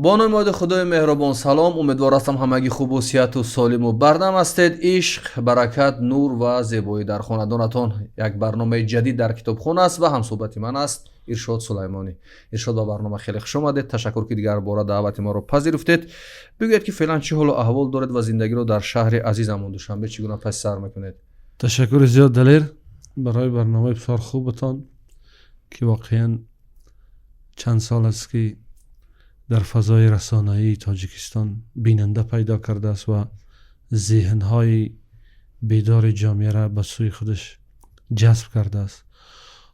با نام خدای مهربان سلام. امیدوار هستم همگی خوب و صحت و سالم و بردم هستید. عشق، برکت، نور و زیبایی در خانه‌دانتان. یک برنامه جدید در کتابخانه است و هم صحبت من است ارشاد سلیمانی. ارشاد با برنامه خیلی خوش آمدید. تشکر که دیگر بار دعوت ما رو پذیرفتید. بگویید که فعلا چه حال و احوال دارید و زندگی رو در شهر عزیزمون دوشنبه چگونه پس سر میکنید؟ تشکر زیاد دلیر برای برنامه بسیار خوبتان که واقعا چند سال است که در فضای رسانه‌ای تاجیکستان بیننده پیدا کرده است و ذهن‌های بیدار جامعه را به سوی خودش جذب کرده است.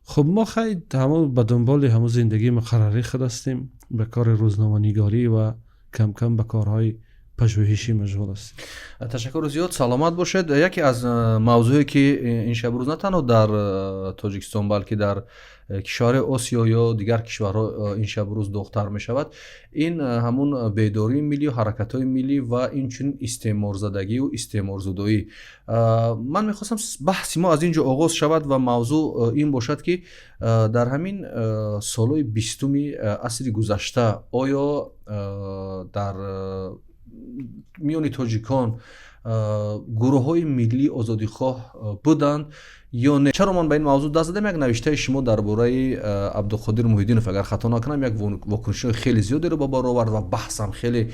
خب ما خیلی همون به دنبال همون زندگی مقرری خود هستیم، به کار روزنامه‌نگاری و کم کم به کارهای پژوهشی مشغول است. تشکر زیاد. سلامت باشید. یکی از موضوعی که این شب روز نه تنها در تاجیکستان بلکه در کشور آسیا یا دیگر کشورها این شب روز دختر می شود، این همون بیداری ملی و حرکت های ملی و این چون استعمار زدگی و استعمار زدایی. من میخواستم بحثی ما از اینجا آغاز شود و موضوع این باشد که در همین سالهای 20 عصر گذشته آیا در میان تاجیکان گروه های ملی آزادی خواه بودند یا نه؟ چرا من به این موضوع دست زدم؟ یک نوشته شما درباره عبدالقادر محیدینوف اگر خطا نکنم یک واکنش خیلی زیادی رو با بار آورد و بحث هم خیلی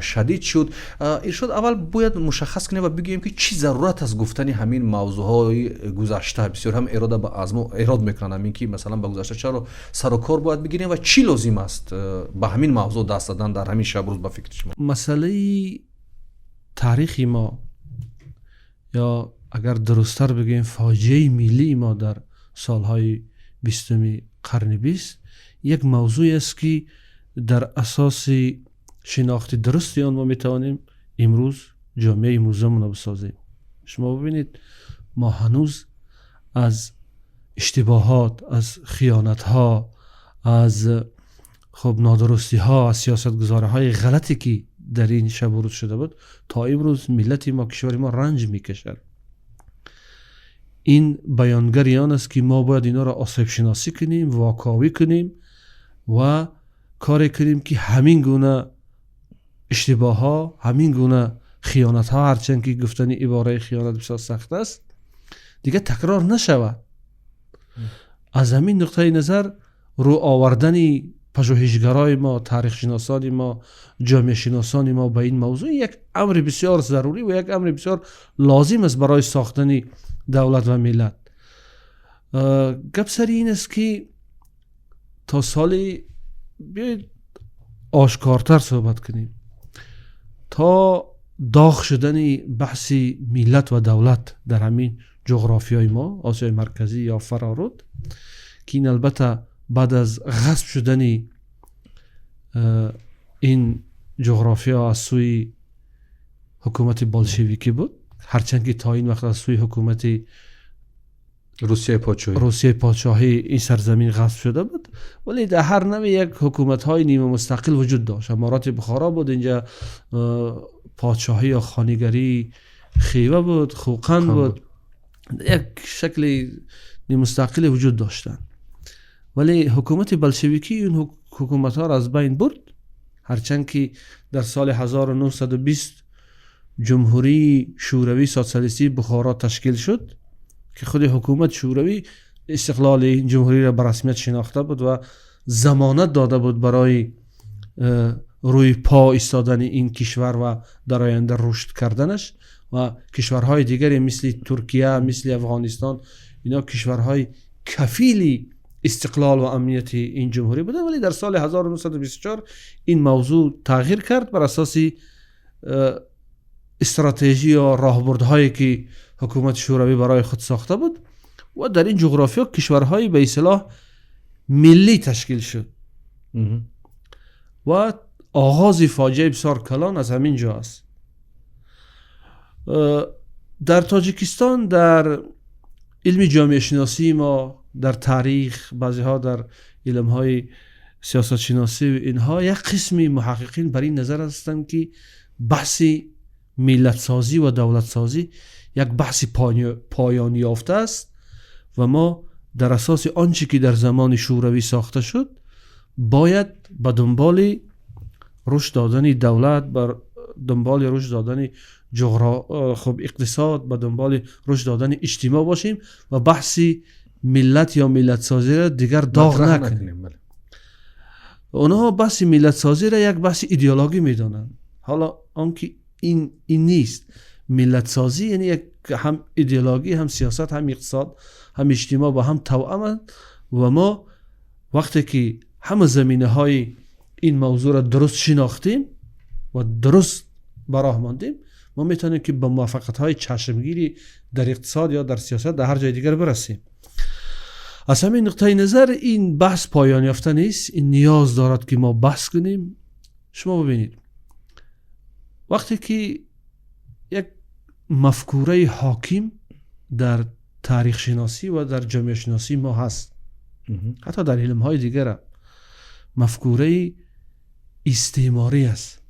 شدید شد. ارشاد اول باید مشخص کنیم و بگیم که چی ضرورت از گفتن همین موضوع های گذشته؟ بسیار هم اراده به از ما ایراد میکنم این که مثلا به گذشته چرا سر و کار باید بگیریم و چی لازم است به همین موضوع دست دادن در همین شب روز به فکر شما؟ مسئله تاریخی ما یا اگر درست‌تر بگیم فاجعه ملی ما در سالهای 20 قرن 20 یک موضوعی است که در اساس شناخت درستی آن ما میتوانیم امروز جامعه امروزمون رو بسازیم. شما ببینید ما هنوز از اشتباهات، از خیانت‌ها، از نادرستی‌ها، از سیاست‌گذاری‌های غلطی که در این شب و روز شده بود تا امروز ملت ما، کشور ما رنج میکشد. این بیانگریان است که ما باید اینا را آسیب شناسی کنیم، واکاوی کنیم و کاری کنیم که همین گونه اشتباه ها، همین گونه خیانت ها، هرچند که گفتن عباره خیانت بسیار سخت است، دیگه تکرار نشود. از همین نقطه نظر رو آوردن پژوهشگرای ما، تاریخ شناسان ما، جامعه شناسان ما به این موضوع یک امر بسیار ضروری و یک امر بسیار لازم است برای ساختن دولت و ملت. گپ سر این است که تا سالی بیایید آشکارتر صحبت کنیم. تا داغ شدن بحث ملت و دولت در همین جغرافیای ما، آسیای مرکزی یا فرارود، که این البته بعد از غصب شدن این جغرافیا از سوی حکومت بولشویکی بود، هرچند که تا این وقت از سوی حکومت روسیه پادشاهی این سرزمین غصب شده بود، ولی در هر نوع یک حکومت های نیمه مستقل وجود داشت. امارات بخارا بود، اینجا پادشاهی یا خانیگری خیوه بود، خوقند بود، یک شکل نیمه مستقل وجود داشتن. ولی حکومت بلشویکی این حکومت ها را از بین برد، هرچند که در سال 1920 جمهوری شوروی سوسیالیستی بخارا تشکیل شد که خود حکومت شوروی استقلال این جمهوری را به رسمیت شناخته بود و ضمانت داده بود برای روی پا ایستادن این کشور و در آینده رشد کردنش. و کشورهای دیگری مثل ترکیه، مثل افغانستان، اینا کشورهای کفیلی استقلال و امنیت این جمهوری بودن. ولی در سال 1924 این موضوع تغییر کرد بر اساس استراتژی یا راهبردهایی که حکومت شوروی برای خود ساخته بود و در این جغرافیا کشورهای به اصطلاح ملی تشکیل شد و آغاز فاجعه بسیار کلان از همین جا است. در تاجیکستان در علم جامعه شناسی ما، در تاریخ، بعضی ها در علم های سیاست شناسی و اینها، یک قسمی محققین بر این نظر هستند که بحث ملت سازی و دولت سازی یک بحث پایان یافته است و ما در اساس آنچه که در زمان شوروی ساخته شد باید به دنبال رشد دادن دولت، بر دنبال رشد دادن خب اقتصاد، به دنبال رشد دادن اجتماع باشیم و بحثی ملت یا ملت سازی را دیگر داغ نکنیم. اونها بحث ملت سازی را یک بحث ایدئولوژی میدونن، حالا آنکه این نیست. ملت سازی یعنی یک هم ایدئولوژی، هم سیاست، هم اقتصاد، هم اجتماع با هم توأم. و ما وقتی که همه زمینه های این موضوع را درست شناختیم و درست براه ماندیم، ما میتونیم که به موفقیت های چشمگیری در اقتصاد یا در سیاست در هر جای دیگر برسیم. از همین نقطه نظر این بحث پایان یافته نیست، این نیاز دارد که ما بحث کنیم. شما ببینید وقتی که یک مفکوره حاکم در تاریخ شناسی و در جامعه شناسی ما هست، حتی در علم های دیگر، مفکوره استعماری است.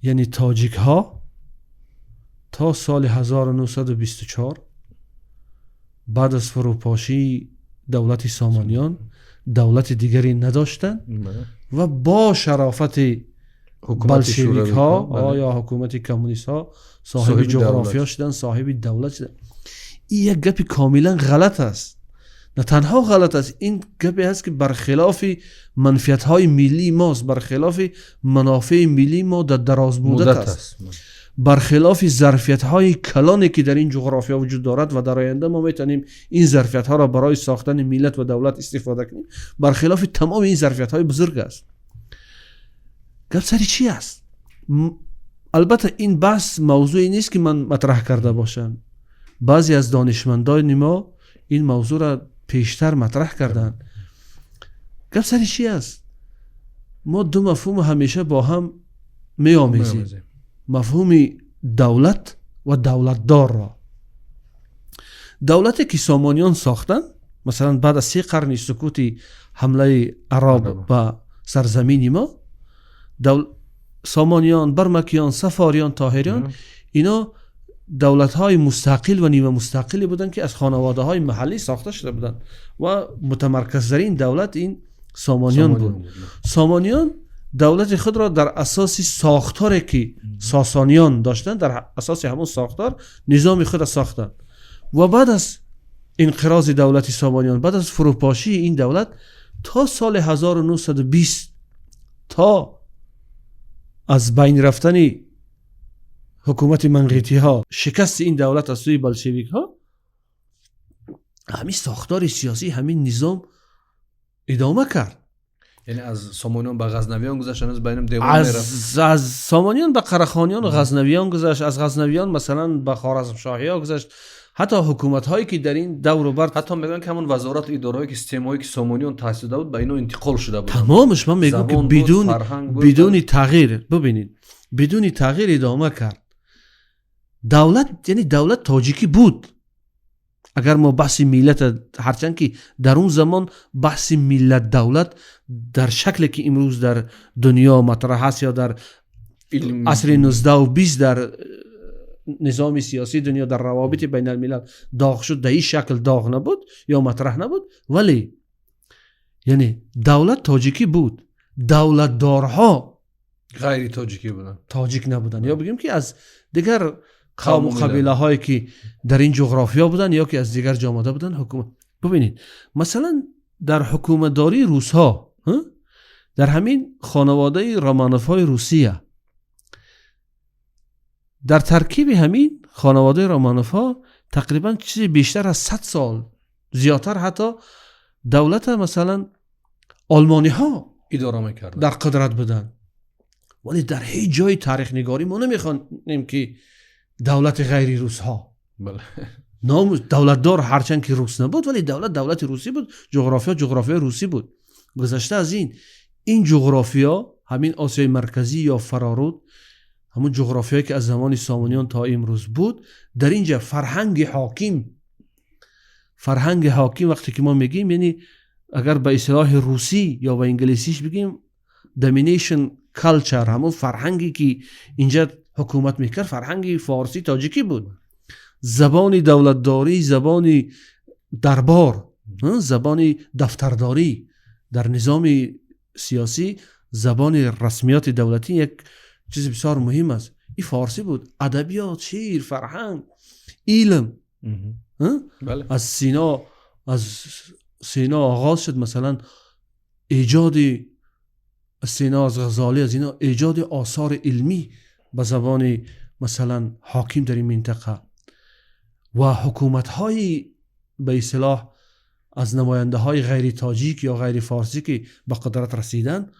یعنی تاجیک ها تا سال 1924 بعد از فروپاشی دولت سامانیان دولت دیگری نداشتن و با شرافت بلشویک ها یا حکومت کمونیست ها صاحب جغرافیا شدن، صاحب دولت شدن. این یک گپ کاملا غلط است. نه تنها غلط است، این گپی هست که برخلاف منفعت های ملی ماست، برخلاف منافع ملی ما در دراز مدت است، برخلاف ظرفیت های کلانی که در این جغرافیا وجود دارد و در آینده ما میتونیم این ظرفیت ها را برای ساختن ملت و دولت استفاده کنیم. برخلاف تمام این ظرفیت های بزرگ است. گپ سری چی است؟ البته این بحث موضوعی نیست که من مطرح کرده باشم. بعضی از دانشمندان ما این موضوع را پیشتر مطرح کردن. گپ سری چی است؟ ما دو مفهوم همیشه با هم می‌آمیزیم، مفهوم دولت و دولتدار را. دولتی که سامانیان ساختن، مثلا بعد از 3 قرن سکوت حمله عرب به سرزمین ما، سامانیان، برمکیان، صفاریان، طاهریان، اینا دولت های مستقل و نیمه مستقلی بودن که از خانواده های محلی ساخته شده بودن و متمرکزترین دولت این سامانیان بود. سامانیان دولت خود را در اساس ساختاری که ساسانیان داشتن، در اساس همون ساختار نظام خود را ساختن و بعد از انقراض دولت سامانیان، بعد از فروپاشی این دولت تا سال 1920 تا از بین رفتن حکومت منقیتی ها، شکست این دولت از سوی بلشویک ها، همین ساختار سیاسی، همین نظام ادامه کرد. یعنی از سامانیان به غزنویان گذشت، از بینم دیوان میرفت، از سامانیان به قرهخانیان و غزنویان گذشت، از غزنویان مثلا به خوارزمشاهی ها گذشت. حتی حکومت هایی که در این دور و بر، حتی میگن که همون وزارت اداره‌ای که سیستمایی که سامانیان تأسیس داده بود به اینا انتقال شده بود. تمامش من میگم که بدون تغییر، ببینید بدون تغییر ادامه کرد. دولت یعنی دولت تاجیکی بود. اگر ما بحث ملت، هرچند که در اون زمان بحث ملت دولت در شکلی که امروز در دنیا مطرح است یا در عصر 19 و 20 در نظام سیاسی دنیا، در روابط بین الملل داغ شد، در این شکل داغ نبود یا مطرح نبود، ولی یعنی دولت تاجیکی بود. دولتدارها غیر تاجیکی بودن، تاجیک نبودن، یا بگیم که از دیگر قوم و قبیله هایی که در این جغرافیا بودن یا که از دیگر جامعه بودن حکومت. ببینید مثلا در حکومت داری روس ها، در همین خانواده رومانوف های روسیه، در ترکیب همین خانواده رومانوف ها تقریبا چیزی بیشتر از 100 سال، زیادتر حتی، دولت مثلا آلمانی ها اداره میکردن، در قدرت بودن. ولی در هیچ جای تاریخ نگاری ما نمیخوانیم که دولت غیر روس ها. بله. نام دولتدار هرچند که روس نبود، ولی دولت روسی بود، جغرافیا روسی بود. گذشته از این جغرافیا، همین آسیای مرکزی یا فرارود، همون جغرافیایی که از زمان سامانیان تا امروز بود، در اینجا فرهنگ حاکم وقتی که ما میگیم، یعنی اگر به اصطلاح روسی یا به انگلیسیش بگیم domination culture، همون فرهنگی که اینجا حکومت میکرد فرهنگ فارسی تاجیکی بود. زبان دولتداری، زبان دربار، زبان دفترداری در نظام سیاسی زبان رسمیات دولتی یک چیز بسیار مهم است. این فارسی بود. ادبیات، شعر، فرهنگ، علم بله. از سینا آغاز شد. مثلا ایجاد سینا از غزالی، از اینا ایجاد آثار علمی به زبان مثلا حاکم در این منطقه و حکومت های به اصطلاح از نماینده های غیر تاجیک یا غیر فارسی که به قدرت رسیدن،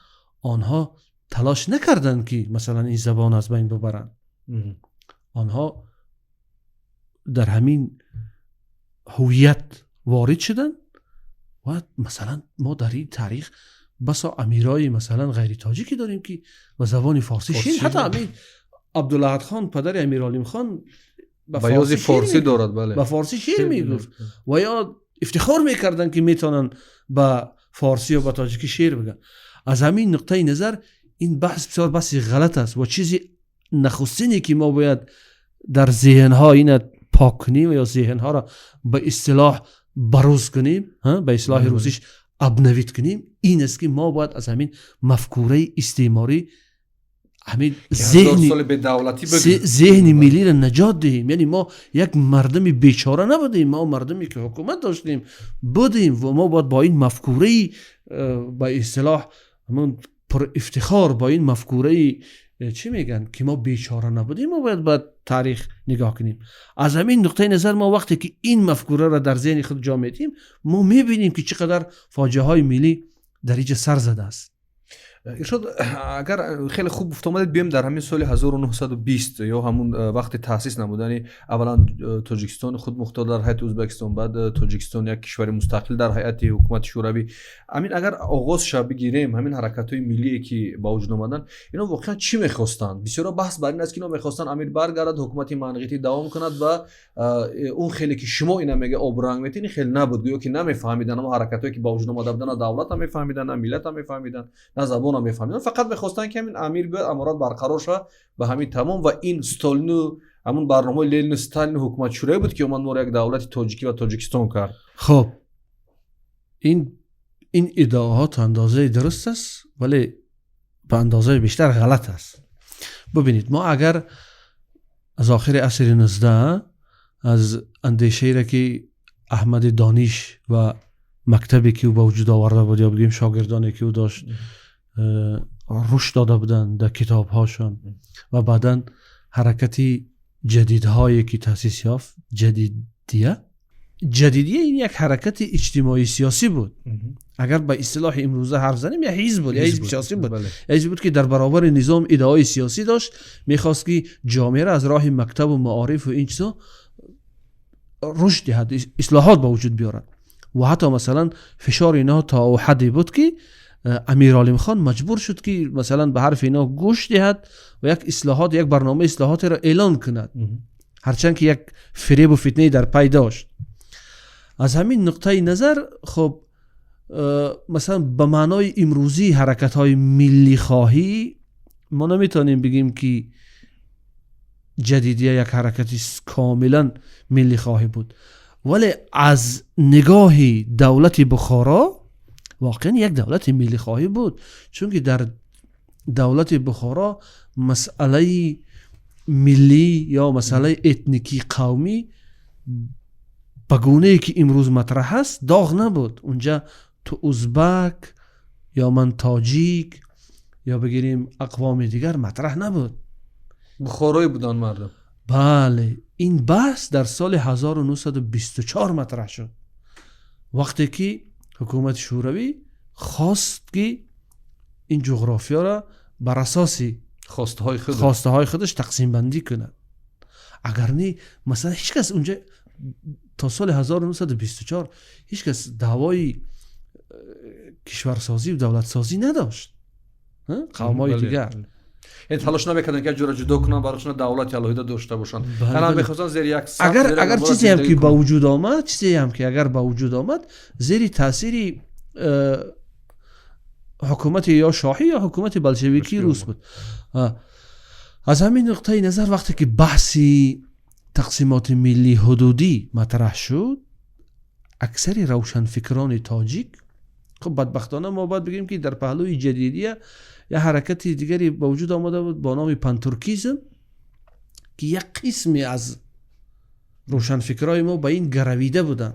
آنها تلاش نکردند که مثلا این زبان از بین ببرن. آنها در همین هویت وارد شدن و مثلا ما در این تاریخ بسا امیرای مثلا غیر تاجیکی داریم که به زبان فارسی شعر، حتی امیر عبدالاحد خان پدر امیرعلیم خان به فارسی دارد. بله. به فارسی شعر میگفت و یا افتخار میکردن که میتونن به فارسی و به تاجیکی شعر بگن. از همین نقطه نظر این بحث بسیار بحث غلط است و چیزی نخستینی که ما باید در ذهنها این پاک کنیم یا ذهنها را به اصطلاح بروز کنیم، به اصطلاح روسیش ابنویت کنیم، این است که ما باید از همین مفکوره استعماری، همین ذهن ملی را نجات دهیم. یعنی ما یک مردم بیچاره نبودیم، ما مردمی که حکومت داشتیم بودیم و ما باید با این مفکوره به اصطلاح همون پر افتخار با این مفکوره چی میگن که ما بیچاره نبودیم، ما باید به تاریخ نگاه کنیم. از همین نقطه نظر ما وقتی که این مفکوره را در ذهن خود جا میدیم، ما میبینیم که چقدر فاجعه های ملی در اینجا سر زده است. ارشاد، اگر خیلی خوب گفت اومدید بیم در همین سال 1920 یا همون وقت تاسیس نمودن اولا تاجیکستان خود مختار در هیئت ازبکستان، بعد تاجیکستان یک کشور مستقل در هیئت حکومت شوروی، همین اگر آغاز شه بگیریم همین حرکت‌های ملی که با وجود اومدن، اینا واقعا چی می‌خواستند؟ بسیار بحث بر این است که اینا می‌خواستن امیر برگردد، حکومت منقیتی دوام کند و اون خیلی که شما اینا میگه آبرنگ میتونی خیلی نبود، گویا که نمی‌فهمیدن اما حرکتایی که با وجود اومده بودن، دولت هم می‌فهمیدن، نه ملت هم می‌فهمیدن، نه زبان هم می‌فهمیدن، فقط می‌خواستن که همین امیر بیاد امارات برقرار شه و همین تمام. و این استالین همون برنامه لنین استالین حکومت شوروی بود که اومد ما یک دولت تاجیکی و تاجیکستان کرد. خب این ادعاات اندازه درست است ولی به اندازه بیشتر غلط است. ببینید، ما اگر از آخر عصر 19 از اندیشه را که احمد دانش و مکتبی که او به وجود آورده بود یا بگیم شاگردانی که او داشت رشد داده بودن در کتاب هاشون و بعدن حرکتی جدیدهایی که تأسیس یافت، جدیدیه این یک حرکت اجتماعی سیاسی بود. اگر به اصطلاح امروزه حرف زنیم، یا حزب بود، یا حزب سیاسی بود. حزب بود که در برابر نظام ایده‌های سیاسی داشت، میخواست که جامعه را از راه مکتب و معارف و این چیزا رشد دهد، اصلاحات به وجود بیارد. و حتی مثلا فشار اینا تا حدی بود که امیرعلیم خان مجبور شد که مثلا به حرف اینا گوش دهد و یک اصلاحات، یک برنامه اصلاحات را اعلان کند، هرچند که یک فریب و فتنه در پی داشت. از همین نقطه نظر خب مثلا به معنای امروزی حرکت های ملی خواهی ما نمیتونیم بگیم که جدیدیه یک حرکتی کاملا ملی خواهی بود، ولی از نگاه دولت بخارا واقعا یک دولت ملی خواهی بود، چون که در دولت بخارا مسئله ملی یا مسئله اتنیکی قومی بگونه که امروز مطرح است داغ نبود. اونجا تو ازبک یا من تاجیک یا بگیریم اقوام دیگر مطرح نبود، بخارایی بودن مردم. بله، این بحث در سال 1924 مطرح شد، وقتی که حکومت شوروی خواست که این جغرافیا را بر اساس خواسته های خودش تقسیم بندی کند. اگر نه مثلا هیچ کس اونجا تا سال 1924 هیچ کس دعوای کشورسازی و دولت سازی نداشت. قوم‌های دیگر یعنی تلاش نمی‌کردن که جور جدا کنن براشون دولت الهیده داشته باشن. الان می‌خواستن زیر یک سقف اگر چیزی هم که با وجود آمد، اگر با وجود آمد زیر تاثیر حکومت یا شاهی یا حکومت بلشویکی روس بود. از همین نقطه نظر وقتی که بحثی تقسیمات ملی حدودی مطرح شد، اکثر روشنفکران تاجیک خب بدبختانه ما باید بگیم که در پهلوی جدیدیه یه حرکت دیگری به وجود آمده بود با نام پانتورکیسم که یک قسمی از روشنفکرای ما به این گرویده بودن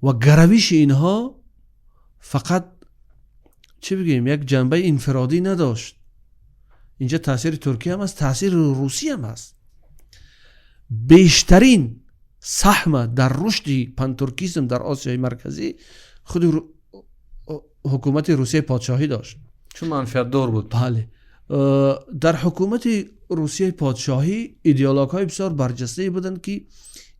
و گرویش اینها فقط چه بگیم یک جنبه انفرادی نداشت. اینجا تاثیر ترکیه هم هست، تاثیر روسیه هم هست. بیشترین سهم در رشد پانتورکیسم در آسیای مرکزی خود حکومت روسیه پادشاهی داشت، چون منفعت دار بود. بله. در حکومت روسیه پادشاهی ایدئولوژ های بسیار برجسته بودند که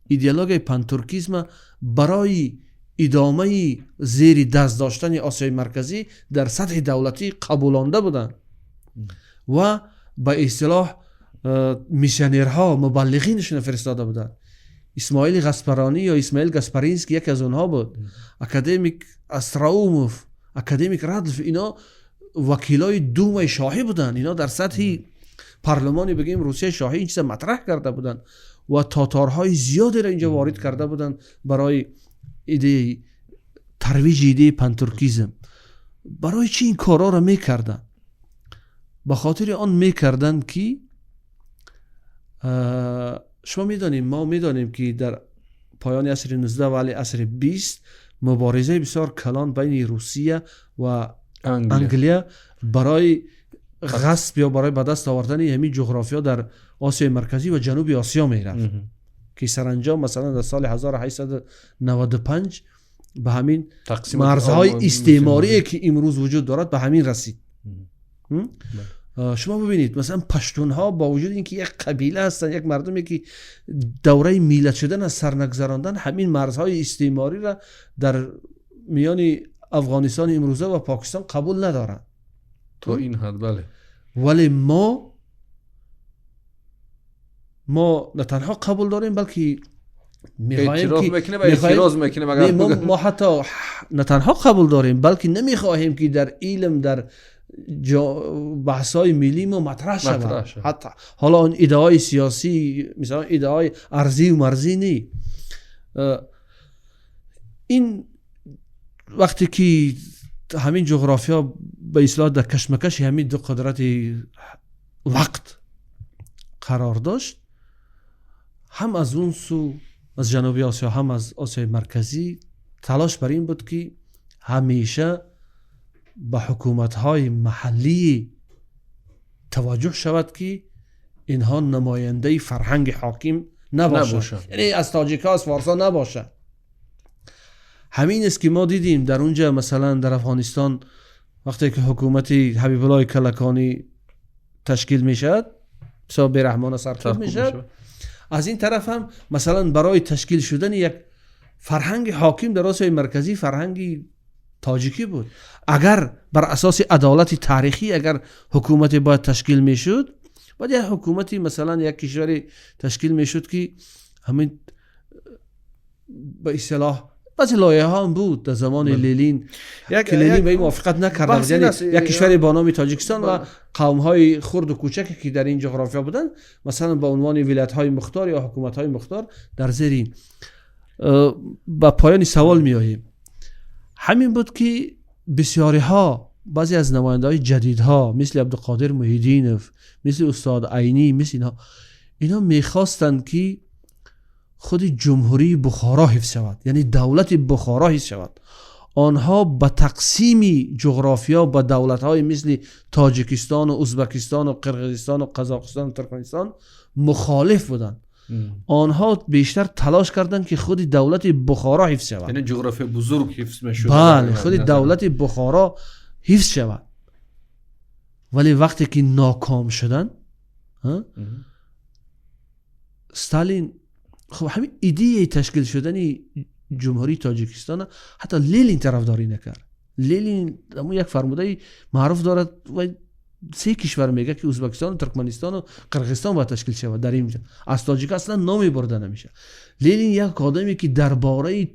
ایدئولوژی پانتورکیسم برای ادامه زیر دست داشتن آسیای مرکزی در سطح دولتی قبولانده بودند و به اصطلاح میشنرها مبلغینشون فرستاده بودند. اسماعیل غسپرانی یا اسماعیل گاسپرینسکی یکی از اونها بود. اکادمیک استراوموف، اکادمیک رادلف، اینا وکیلای دوم شاهی بودن. اینا در سطح پارلمانی بگیم روسیه شاهی این چیز مطرح کرده بودن و تاتارهای زیادی را اینجا وارد کرده بودن برای ایده ترویج ایده پانتورکیسم. برای چی این کارا را میکردن؟ به خاطر آن میکردن که شما میدانیم، ما میدانیم که در پایان عصر 19 و عصر 20 مبارزه بسیار کلان بین روسیه و انگلیا برای غصب یا برای به دست آوردن همین جغرافیا در آسیای مرکزی و جنوب آسیا میرفت که سرانجام مثلا در سال 1895 به همین مرزهای استعماری که امروز وجود دارد به همین رسید. شما ببینید مثلا پشتون ها با وجود اینکه یک قبیله هستن، یک مردمی که دوره میلاد شدن از سر نگذراندن، همین مرزهای استعماری را در میان افغانستان امروزه و پاکستان قبول ندارن تو این حد. بله. ولی ما نه تنها قبول داریم بلکه میخواهیم که ما حتی نه تنها قبول داریم بلکه نمیخواهیم که در علم در بحث‌های ملی ما مطرح شود. حتی حالا اون ایده‌های سیاسی مثلا ایده‌های ارضی و مرزی نی. این وقتی که همین جغرافیا به اصطلاح در کشمکش همین دو قدرت وقت قرار داشت، هم از اون سو از جنوبی آسیا هم از آسیای مرکزی تلاش بر این بود که همیشه به حکومت‌های محلی توجه شود که اینها نماینده فرهنگ حاکم نباشند. یعنی از تاجیک‌ها از فارس‌ها نباشه. همین است که ما دیدیم در اونجا مثلا در افغانستان وقتی که حکومت حبیب الله کلکانی تشکیل میشد، بسیار بی‌رحمانه سرکوب میشد. از این طرف هم مثلا برای تشکیل شدن یک فرهنگ حاکم در آسیای مرکزی فرهنگی تاجیکی بود. اگر بر اساس عدالت تاریخی اگر حکومتی باید تشکیل میشد، باید یک حکومتی مثلا یک کشوری تشکیل میشد که همین به اصطلاح بعضی لایه ها هم بود در زمان لنین که لنین به این موافقت نکرد. یعنی یک کشوری با نام تاجیکستان و قوم های خرد و کوچکی که در این جغرافیا بودن مثلا با عنوان ولایت های مختار یا حکومت های مختار در زیر این. با پایان سوال می آییم. همین بود که بسیاری ها بعضی از نماینده های جدید ها مثل عبدالقادر محیدینوف، مثل استاد عینی، مثل اینا میخواستند که خود جمهوری بخارا حفظ شود، یعنی دولت بخارا حفظ شود. آنها با تقسیم جغرافیا با دولت های مثل تاجیکستان و ازبکستان و قرقیزستان و قزاقستان و ترکمنستان مخالف بودند. آنها بیشتر تلاش کردند که خود دولت بخارا حفظ شود، یعنی جغرافی بزرگ حفظ میشد. بله، خود دولت بخارا حفظ شود. ولی وقتی که ناکام شدن استالین خب همین ایده تشکیل شدن جمهوری تاجیکستان حتی لنین طرفداری نکرد. لنین اما یک فرموده معروف دارد و 3 کشور میگه که ازبکستان و ترکمنستان و قرقیزستان باید تشکیل شود. در اینجا از تاجیک اصلا نامی برده نمیشه. لنین یک آدمی که درباره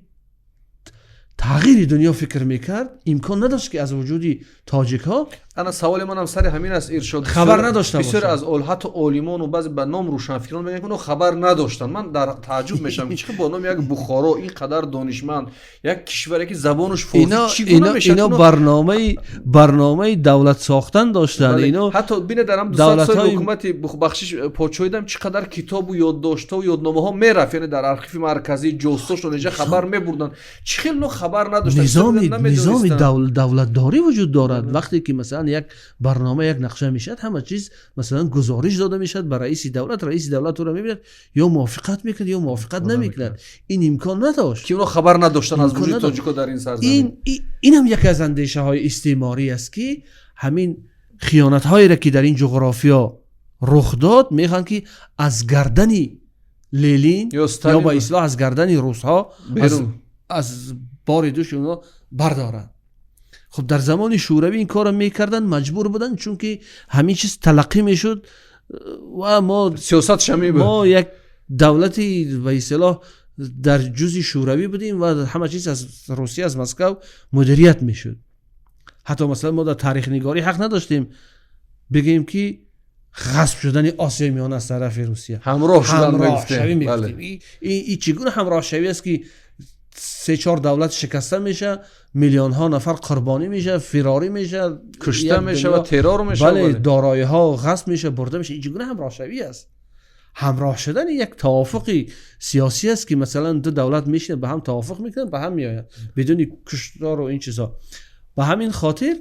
تغییر دنیا فکر میکرد، امکان نداشت که از وجود تاجیک ها انا سوال منم سر همین است ارشاد. خبر نداشته بسیار باشه. از حتی عالمان و بعضی به نام روشنفکران میگن که اونها خبر نداشتن. من در تعجب میشم چه با نام یک بخارا اینقدر دانشمند، یک کشوری که زبانش فارسی چگونه میشه اینا برنامه دولت ساختن داشتن. اینا حتی بین درم 200 سال حکومت بخشش پادشاهی چقدر کتاب و یادداشت‌ها و یادنامه ها میرفت، یعنی در ارشیو مرکزی جاسوس و اینجا خبر میبردن. چه خیلی نو خبر نداشتن. نظام دولتداری وجود دارد. وقتی که مثلا یک برنامه یک نقشه میشد همه چیز مثلا گزارش داده میشد به رئیس دولت، رئیس دولت رو میبینه یا موافقت میکرد یا موافقت نمیکرد. این امکان نداشت که اونا خبر نداشتن از وجود تاجیک‌ها در این سرزمین. این هم یکی از اندیشه های استعماری است که همین خیانت هایی را که در این جغرافیا رخ داد میخوان که از گردن لنین یا با اصلاح از گردن روس ها از بار دوش اونا بردارن. خب در زمان شوروی این کارو میکردن، مجبور بودن، چون که همین چیز تلقی میشد و ما سیاست شمی بود. ما یک دولتی به اصطلاح در جزء شوروی بودیم و همه چیز از روسیه از مسکو مدیریت میشد. حتی مثلا ما در تاریخ نگاری حق نداشتیم بگیم که غصب شدن آسیای میانه از طرف روسیه همراه شوی میگفتیم. این چگونه همراه شوی است که 3-4 دولت شکسته میشه، میلیون ها نفر قربانی میشه، فراری میشه، کشته میشه و ترور میشه، بله دارایی ها غصب میشه، برده میشه. این چگونه همراه شوی است؟ همراه شدن یک توافقی سیاسی است که مثلا دو دولت میشینن به هم توافق میکنن به هم میآیند بدون کشتار و این چیزا. به همین خاطر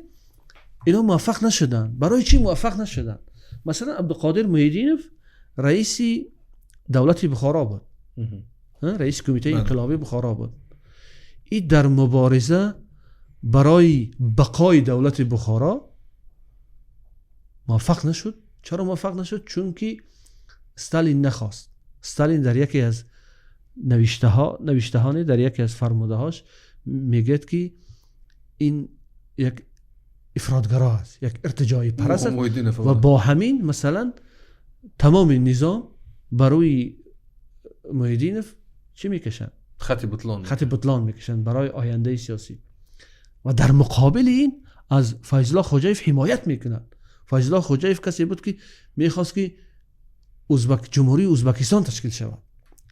اینا موفق نشدن. برای چی موفق نشدن؟ مثلا عبدالقادر محیدینوف رئیس دولت بخارا بود، رئیس کمیته انقلابی بخارا بود. این در مبارزه برای بقای دولت بخارا موفق نشد. چرا موفق نشد؟ چون که استالین نخواست. استالین در یکی از نوشته‌هایی در یکی از فرموده‌هاش میگه که این یک افراطگرا است، یک ارتجاعی پرست و با همین مثلا تمام نظام برای محیدینوف چی میکشن؟ خط بطلان میکشن برای آینده سیاسی. و در مقابل این از فیض الله خوجایف حمایت میکنن. فیض الله خوجایف کسی بود که میخواست که جمهوری ازبکستان تشکیل شود،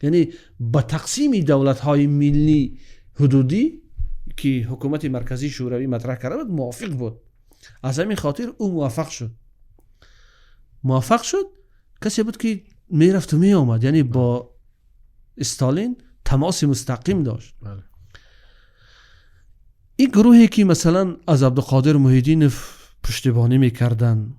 یعنی با تقسیم دولت‌های ملی حدودی که حکومت مرکزی شوروی مطرح کرده بود موافق بود. از همین خاطر او موفق شد. کسی بود که میرفت و می آمد، یعنی با استالین تماس مستقیم داشت. این گروهی که مثلا از عبدالقادر محیدینوف پشتیبانی میکردن،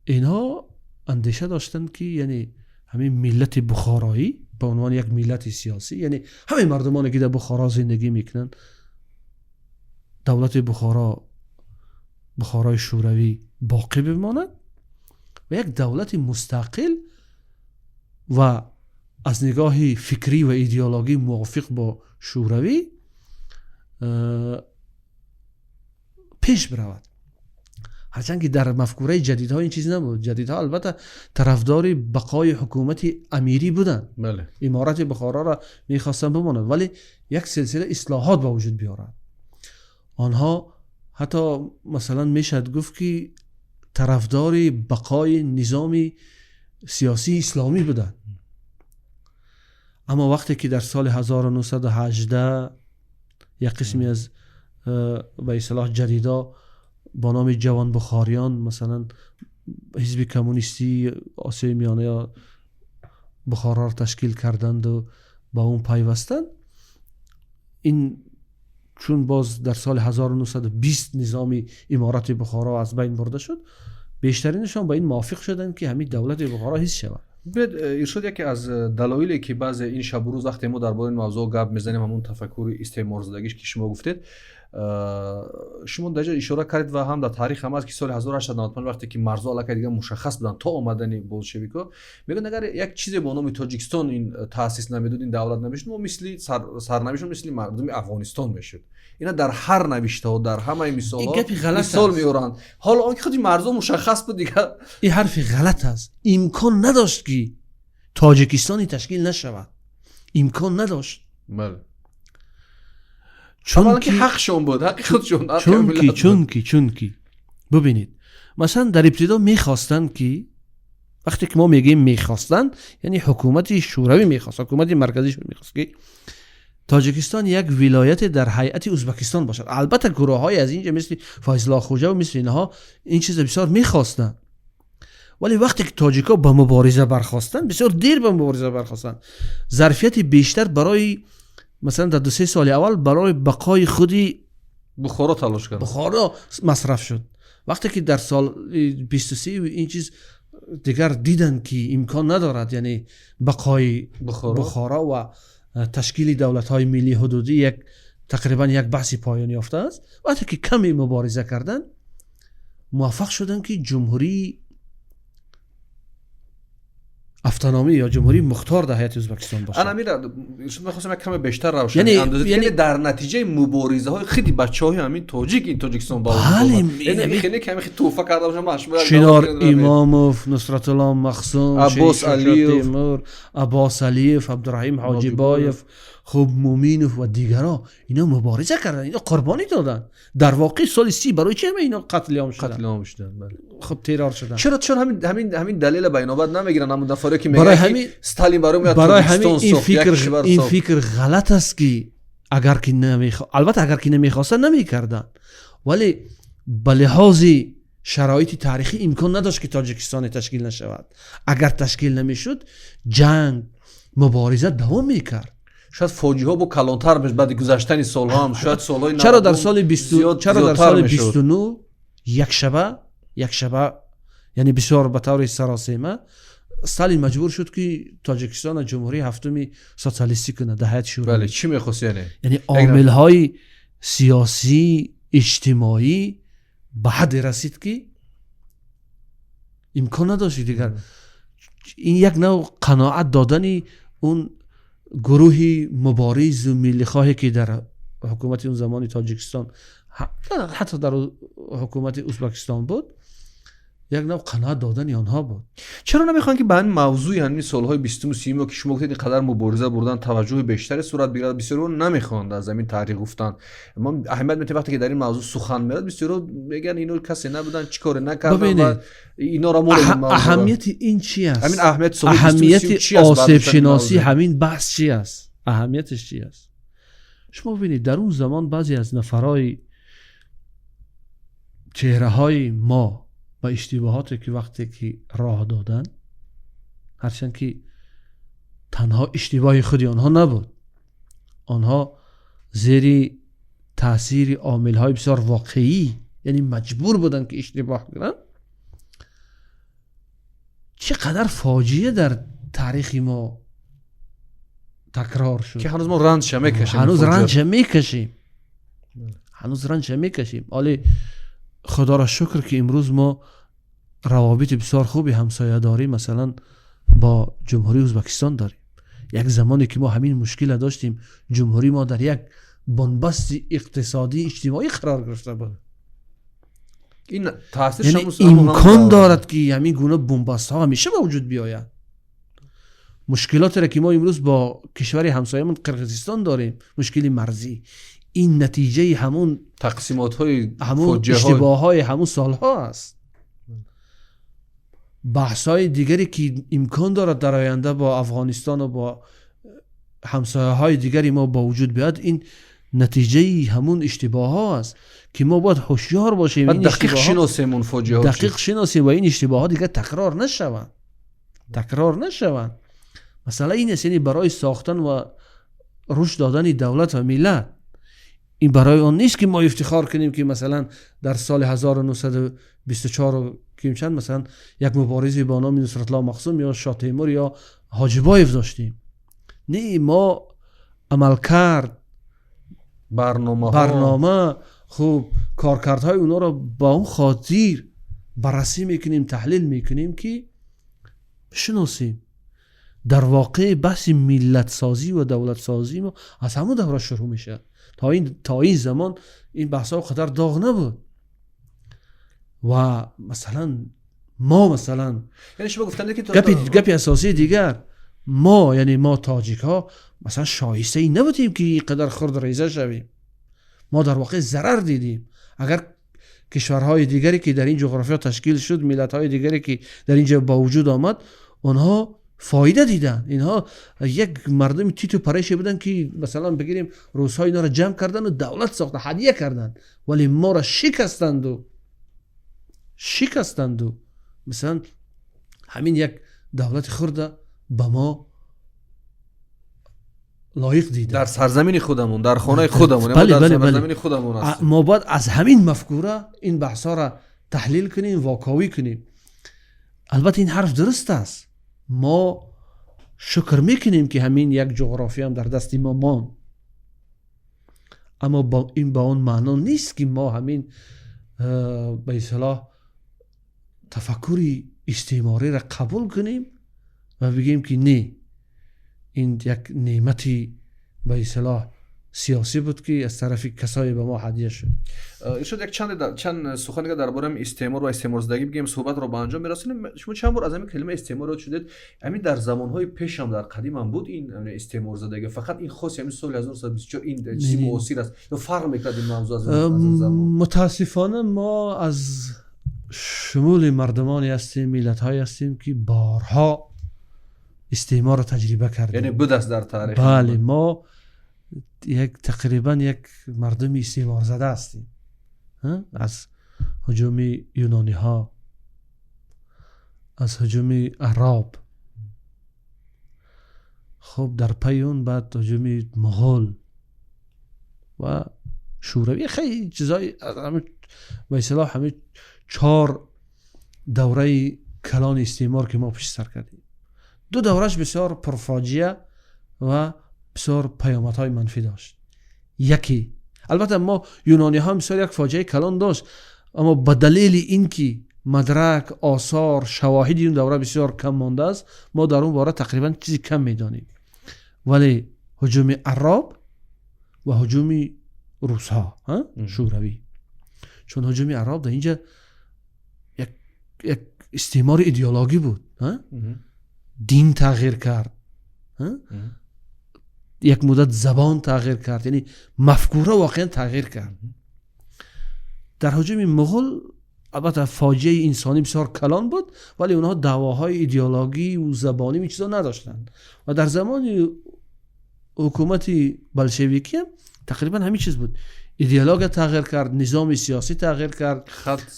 اینها اندیشه داشتن که یعنی همین ملت بخارایی به عنوان یک ملت سیاسی، یعنی همه مردمانی که در بخارا زندگی میکنن، دولت بخارای شوروی باقی بماند و یک دولت مستقل و از نگاه فکری و ایدئولوژی موافق با شوروی پیش برود. هرچند که در مفکوره جدیدها این چیز نبود. جدیدها البته طرفدار بقای حکومت امیری بودن. بله. امارت بخارا را میخواستن بماند، ولی یک سلسله اصلاحات با وجود بیارند. آنها حتی مثلا میشد گفت که طرفدار بقای نظام سیاسی اسلامی بودن. اما وقتی که در سال 1918 یک قسمی از به اصطلاح جدیدا با نام جوان بخاریان مثلا حزب کمونیستی آسیای میانه یا بخارا را تشکیل کردند و با اون پیوستند، این چون باز در سال 1920 نظام امارت بخارا از بین برده شد، بیشترینشان با این موافق شدند که همین دولت بخارا حذف شود. ارشاد یکی از دلایلی که بعض این شب و روز وقتی ما درباره این موضوع گپ میزنیم همون تفکر استعمار زدگیش که شما گفتید، شما در اشاره کردید و هم در تاریخ هم از که سال 1895 وقتی که مرزها علاقه دیگه مشخص بودن تا اومدن بولشویکا، میگن اگر یک چیزی به نام تاجیکستان این تاسیس نمیدود، این دولت نمیشد، ما مثل سرنوشت مثل مردم افغانستان میشد. اینا در هر نوشته ها در همه مثال میورن. حالا اون که خودی مرزها مشخص بود دیگه. این حرف غلط است. امکان نداشت که تاجیکستانی تشکیل نشود. امکان نداشت. بله. چون که حقشون بود، حق خودشون. چون کی ببینید مثلا در ابتدا میخواستن که وقتی که ما میگیم میخواستن یعنی حکومت شوروی میخواست، حکومت مرکزی میخواست که تاجیکستان یک ولایت در هیئت ازبکستان باشد. البته گروه های از اینجا مثل فایز الله خوجا و مثل اینها این چیز بسیار میخواستن، ولی وقتی که تاجیکا به مبارزه برخاستن بسیار دیر به مبارزه برخاستن. ظرفیت بیشتر برای مثلا در 2-3 سال اول برای بقای خودی بخارا تلاش کردن، بخارا مصرف شد. وقتی که در سال 23 این چیز دیگر دیدن که امکان ندارد یعنی بقای بخارا و تشکیل دولت‌های ملی حدودی یک تقریبا یک بحث پایان یافته است، وقتی که کمی مبارزه کردن موفق شدن که جمهوری افتانامی یا جمهوری مختار در هیئت ازبکستان باشه. انا میرم می‌خواستم یک کم بیشتر روشن یعنی در نتیجه مبارزه های خیلی بچه‌های همین تاجیکستان با یعنی خیلی کمی توفیق کرده باشم مشمول شینار اماموف، نصرت الله مخزوم، عباس علیف، عباس علیف، عبدالرحیم حاجی بایف، خوب مومینوف و دیگرها اینا مبارزه کردن، اینا قربانی دادن. در واقع سال 30 برای چه اینا قتل عام شدن؟ بله. خب ترور شدن. چرا همین دلیل بینابت نمیگیرن؟ همون دفعه که میگن استالین برای همین این فکر غلط است که اگر که البته اگر که نمیخواستن نمیکردن، ولی به لحاظ شرایط تاریخی امکان نداشت که تاجیکستان تشکیل نشود. اگر تشکیل نمیشد جنگ مبارزه دوام میکرد. شاید فوجی ها با کلانتر بشه بعد گذشتن سالها هم شاید سالهای چرا در سال 29 یک شبه یعنی بسیار به طور سراسیمه استالین مجبور شد که تاجیکستان جمهوری هفتمی سوسیالیستی کنه در هیئت شوروی. بله چی میخواست یعنی عامل های سیاسی اجتماعی به حد رسید که امکان نداشت دیگر. این یک نوع قناعت دادن اون گروهی مبارز و ملیخواهی که در حکومت اون زمانی تاجیکستان حتی در حکومت ازبکستان بود، یک نوع قناعت دادن آنها بود. چرا نمیخوان که به این موضوع یعنی سالهای 20 و 30 که شما گفتید اینقدر مبارزه بردن توجه بیشتری صورت بگیرد؟ بسیارا نمیخوان از زمین تحریک گفتن. ما احمد میته وقتی که در این موضوع سخن میاد بسیارا میگن اینو کسی نبودن چیکار نکردن و اینا را اهمیت این چی است؟ همین اهمیت آسیب شناسی همین بحث چی است؟ اهمیتش چی است؟ شما ببینید در اون زمان بعضی از نفرای چهره‌های ما و اشتباهاتی که وقتی که راه دادن، هرچند که تنها اشتباه خودی آنها نبود، آنها زیر تاثیر عامل‌های بسیار واقعی یعنی مجبور بودن که اشتباه کنن. چقدر فاجعه در تاریخ ما تکرار شد که هنوز ما رنج میکشیم. ولی خدا را شکر که امروز ما روابط بسیار خوبی همسایه داری مثلا با جمهوری ازبکستان داریم. یک زمانی که ما همین مشکل داشتیم، جمهوری ما در یک بنبست اقتصادی اجتماعی قرار گرفته بود. این تاثیرش یعنی امکان دارد که همین گونه بنبست ها همیشه وجود بیاید. مشکلاتی را که ما امروز با کشور همسایه‌مون قرقیزستان داریم، مشکل مرزی، این نتیجه همون تقسیمات های همون اشتباه های همون سال ها است. بحث های دیگری که امکان دارد در آینده با افغانستان و با همسایه های دیگری ما با وجود بیاد، این نتیجه همون اشتباه ها است که ما باید هوشیار باشیم. این دقیق شناسیم اون فاجعه ها، دقیق شناسیم و این اشتباه ها دیگه تکرار نشوند. مثلا این است، یعنی برای ساختن و رشد دادن دولت و ملت، این برای آن نیست که ما افتخار کنیم که مثلا در سال 1924 که چند مثلا یک مبارزی با نام نصرت الله مخزوم یا شاه تیمور یا حاجی بایف داشتیم. نه، ما عمل کرد، برنامه خوب کارکردهای اونا رو با اون خاطر بررسی میکنیم، تحلیل میکنیم که شناسیم. در واقع بحث ملت سازی و دولت سازی ما از همون دوره شروع میشه. تا این زمان این بحث ها قدر داغ نبود. و مثلا ما یعنی شما گفتن که گپی اساسی دیگر، ما یعنی ما تاجیک ها مثلا شایسته ای نبودیم که قدر خرد ریزه شویم. ما در واقع ضرر دیدیم. اگر کشورهای دیگری که در این جغرافیا تشکیل شد، ملت‌های دیگری که در اینجا با وجود آمد، اونها فایده دیدن. اینها یک مردم تیتو پرش بودن که مثلا بگیریم روس‌ها اینا را جمع کردن و دولت ساختن، هدیه کردن، ولی ما را شکستند و مثلا همین یک دولت خرده به ما لایق دیدن در سرزمین خودمون، در خانه خودمون. بله ما در بله سرزمین خودمون هستیم. ما باید از همین مفکوره این بحثا را تحلیل کنیم، واکاوی کنیم. البته این حرف درست است، ما شکر میکنیم که همین یک جغرافی هم در دست ما ماند، اما با این با اون معنا نیست که ما همین به اصطلاح تفکری استعماری را قبول کنیم و بگیم که نه، این یک نعمتی به اصطلاح سیاسی بود که از طرف کسایی به ما هدیه شد. شد یک چند سخن دیگه درباره استعمار و استعمارزدگی بگیم، صحبت رو به انجام میرسونیم. شما چند بار از همین کلمه استعمار شدید، همین در زمانهای پیش هم در قدیم هم بود این استعمارزدگی، فقط این خاص همین سال 1924 این چیزی موثر است یا فرق میکرد این موضوع از اون زمان؟ متاسفانه ما از شمول مردمانی هستیم، ملت‌هایی هستیم که بارها استعمار رو تجربه کردیم. یعنی بود است در تاریخ. بله، ما تقریبا یک مردم استعمار زده هستیم، از هجوم یونانی ها، از هجوم عرب، خب در پی اون بعد هجوم مغول و شوروی، خیلی چیزای به اصطلاح همه 4 دوره کلان استعمار که ما پیش سر کردیم. 2 دورش بسیار پرفاجعه و بسیار پیامدهای منفی داشت. یکی البته ما یونانی ها بسیار یک فاجعه کلان داشت، اما به دلیل اینکه مدرک، آثار، شواهدی اون دوره بسیار کم مانده است، ما در اون باره تقریبا چیزی کم میدانیم. ولی هجوم عرب و هجوم روس ها شوروی، چون هجوم عرب در اینجا یک استعمار ایدئولوژی بود، دین تغییر کرد، یک مدت زبان تغییر کرد، یعنی مفکوره واقعا تغییر کرد. در هجوم مغول البته فاجعه انسانی بسیار کلان بود، ولی اونها دعواهای ایدئولوژی و زبانی می چیزا نداشتند. و در زمان حکومت بلشویکی هم تقریبا همین چیز بود، ایدئولوژی تغییر کرد، نظام سیاسی تغییر کرد،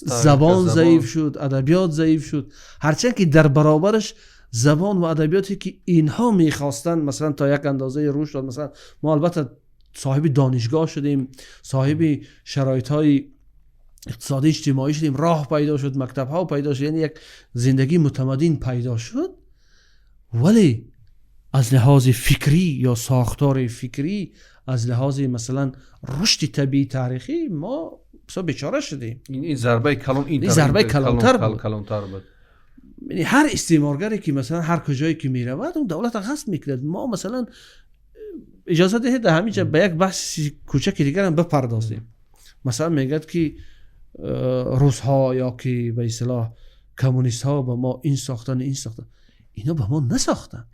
زبان ضعیف شد، ادبیات ضعیف شد، هرچند که در برابرش زبان و ادبیاتی که اینها میخواستن مثلا تا یک اندازه رشد داد. مثلا ما البته صاحب دانشگاه شدیم، صاحب شرایط‌های اقتصادی اجتماعی شدیم، راه پیدا شد، مکتب‌ها پیدا شد، یعنی یک زندگی متمدن پیدا شد، ولی از لحاظ فکری یا ساختار فکری، از لحاظ مثلا رشد طبیعی تاریخی ما بسیار بیچاره شدیم. این ضربه کلان، این ضربه کلانتر بود. یعنی هر استعمارگری که مثلا هر کجایی که میرود اون دولت غصب میکرد. ما مثلا اجازه دهید همینجا به یک بحث کوچک دیگر هم بپردازیم. مثلا میگد که روس ها یا که به اصطلاح کمونیست ها به ما این ساختن. اینا به ما نساختن،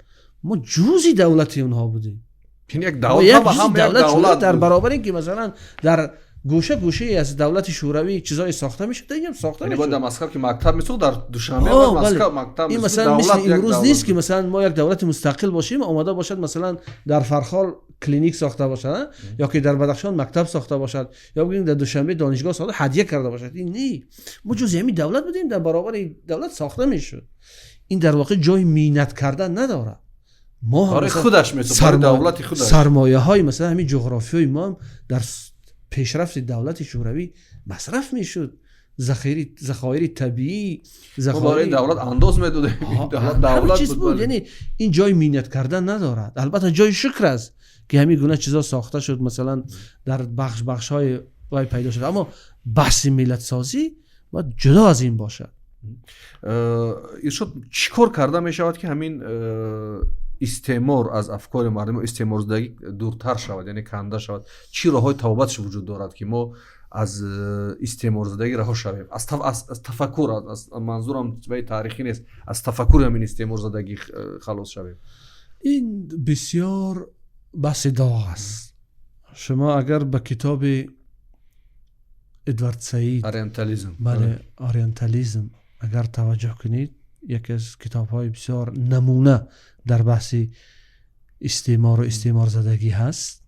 ما جزئی دولت اونها بودیم. یعنی یک دولت و هم یک دولت در برابر اینکه مثلا در گوشه از دولت شوروی چیزای ساخته میشد، اینم ساخته میشد. یعنی با مسکو که مکتب میسوخت، در دوشنبه مسکو مکتب این مثلا مثل امروز نیست که مثلا ما یک دولت مستقل باشیم، آماده باشد مثلا در فرخار کلینیک ساخته باشد یا که در بدخشان مکتب ساخته باشد یا بگیم در دوشنبه دانشگاه ساخته هدیه کرده باشد. این نه، ما جزئی همین دولت بودیم، در برابر دولت ساخته میشد. این در واقع جای مینت کردن نداره. ما هم خودش میتونه دولت خودش سرمایه های مثلا همین جغرافیای ما هم در پیشرفت دولت شوروی مصرف میشد، ذخایر طبیعی، ذخایر دولت انداز میداد. دولت بود. یعنی این جای مینت کردن ندارد. البته جای شکر است که همین گونه چیزا ساخته شد، مثلا در بخش های وای پیدا شد، اما بحث ملت سازی باید جدا از این باشد. ایشون چیکار کرده میشود که همین استعمار از افکار مردم و استعمارزدگی دورتر شود، یعنی کنده شود؟ چی راههای توبتش وجود دارد که ما از استعمارزدگی رها شویم؟ از تفکر، از منظورم به تاریخی نیست، از تفکر همین استعمارزدگی خلاص شویم. این بسیار بحث داغ است. شما اگر به کتاب ادوارد سعید، اورینتالیسم. بله اورینتالیسم، اگر توجه کنید یکی از کتاب‌های بسیار نمونه در بحث استعمار و استعمار زدگی هست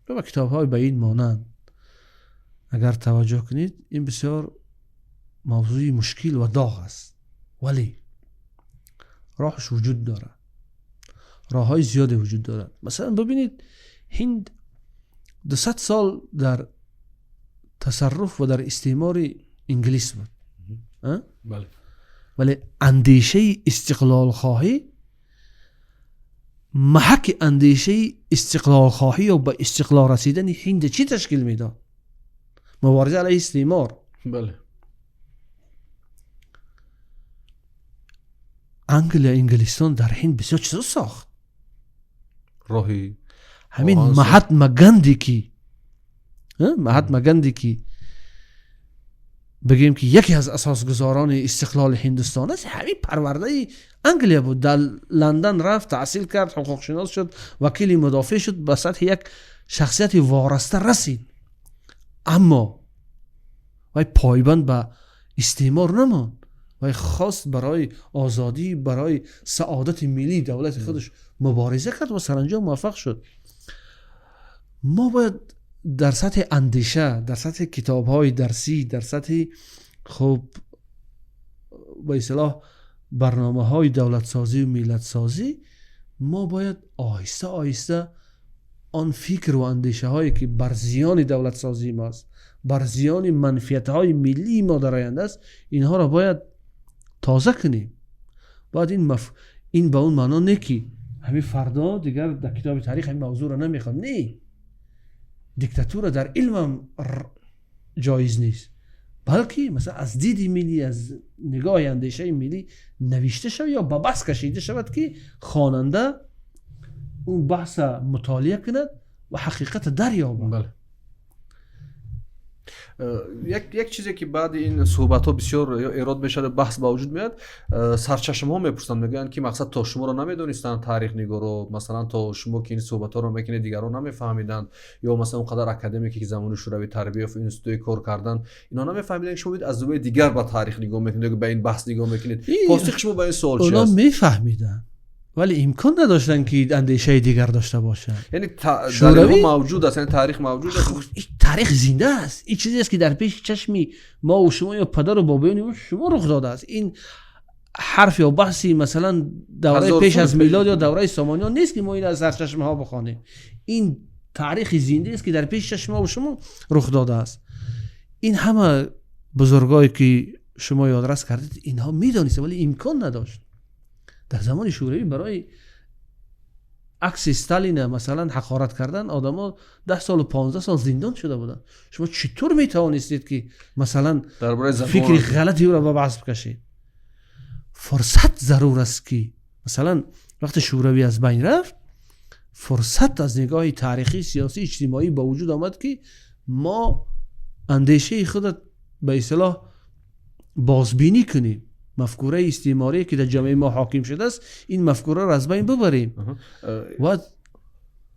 و کتاب‌های به این مانند اگر توجه کنید این بسیار موضوعی مشکل و داغ است، ولی راهش وجود داره، راه‌های زیادی وجود دارد. مثلا ببینید هند 200 سال در تصرف و در استعمار انگلیس بود، بله. ولی اندیشه استقلال خواهی، محک اندیشه استقلال خواهی و به استقلال رسیدن هند چی تشکیل میداد؟ مبارزه علیه استعمار. بله. انگلستان در هند بسیار چیزا ساخت. راهی همین مهاتما گاندی که بگیم که یکی از اساسگزاران استقلال هندوستان است، همین پرورده انگلیا بود. در لندن رفت، تحصیل کرد، حقوق شناس شد، وکیل مدافع شد، به سطح یک شخصیت وارسته رسید. اما وی پایبند به استعمار نماند، وی خواست برای آزادی، برای سعادت ملی دولت خودش مبارزه کرد و سرانجام موفق شد. ما باید در سطح اندیشه، در سطح کتاب‌های درسی، در سطح خب به اصطلاح برنامه‌های دولت سازی و ملت سازی، ما باید آهسته آهسته آن فکر و اندیشه هایی که بر زیان دولت سازی ماست، بر زیان منفیت های ملی ما در آینده است، اینها را باید تازه کنیم. باید این به اون معنا نه که همین فردا دیگر در کتاب تاریخ همین موضوع را نمیخواد. نه، دیکتاتور در علم جایز نیست، بلکه مثلا از دید ملی، از نگاه اندیشه ملی نوشته شود یا به بحث کشیده شود که خواننده اون بحث مطالعه کند و حقیقت دریابد. بله. یک چیزی که بعد این صحبت ها بسیار ایراد میشه، بحث با وجود میاد، سرچشمه ها میپرسن، میگن که مقصد تا شما رو نمیدونستن تاریخ نگارو، مثلا تا شما که این صحبت ها رو میکنید دیگران نمیفهمیدن، یا مثلا اونقدر اکادمیکی که زمان شوروی تربیت و اینستیتوی کار کردن اینا نمیفهمیدن که شما باید از زاویه دیگر با تاریخ نگاه میکنید، به این بحث نگاه میکنید. پاسخ شما با این سوال چیه؟ اونا میفهمیدن ولی امکان نداشتن که اندیشه دیگر داشته باشن. یعنی شوروی موجود است، یعنی تاریخ موجود است. این تاریخ زنده است، این چیزی است که در پیش چشمی ما و شما یا پدر و بابایان شما رخ داده است. این حرف یا بحثی مثلا دوره پیش از میلاد یا دوره سامانیان نیست که ما این از سرچشمه ها بخوانیم. این تاریخ زنده است که در پیش چشم ما و شما رخ داده است. این همه بزرگایی که شما یادرس کردید اینها میدونید ولی امکان نداشت. در زمان شوروی برای عکس استالین مثلا حقارت کردن آدما 10 سال و 15 سال زندان شده بودن. شما چطور میتوانستید که مثلا فکری غلطی را به بحث بکشید؟ فرصت ضرور است که مثلا وقتی شوروی از بین رفت، فرصت از نگاه تاریخی، سیاسی، اجتماعی با وجود آمد که ما اندیشه خود به اصطلاح بازبینی کنیم. مفکوره استعماری که در جامعه ما حاکم شده است این مفکوره را از بین ببریم و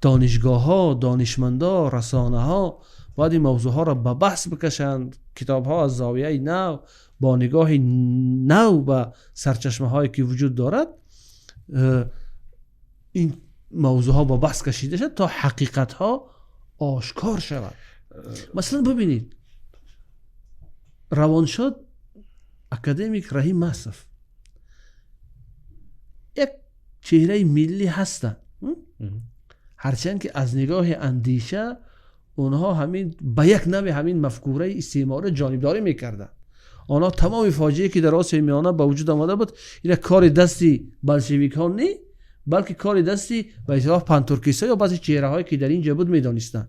دانشگاه ها، دانشمندا، رسانه ها باید این موضوع ها را به بحث بکشند. کتاب ها از زاویه نو با نگاه نو به سرچشمه هایی که وجود دارد این موضوع ها با بحث کشیده شد تا حقیقت ها آشکار شود. مثلا ببینید روانشاد اکادمیک رحیم مصرف یک چهره ملی هستن، هرچند که از نگاه اندیشه اونها همین به یک نوع همین مفکوره استعمار جانبداری میکردن. آنها تمام فاجعه که در آسیا میانه با وجود آمده بود این کار دستی بلشویک ها نه، بلکه کار دستی به اصطلاح پانتورکیسا یا بعضی چهره هایی که در اینجا بود میدانستن.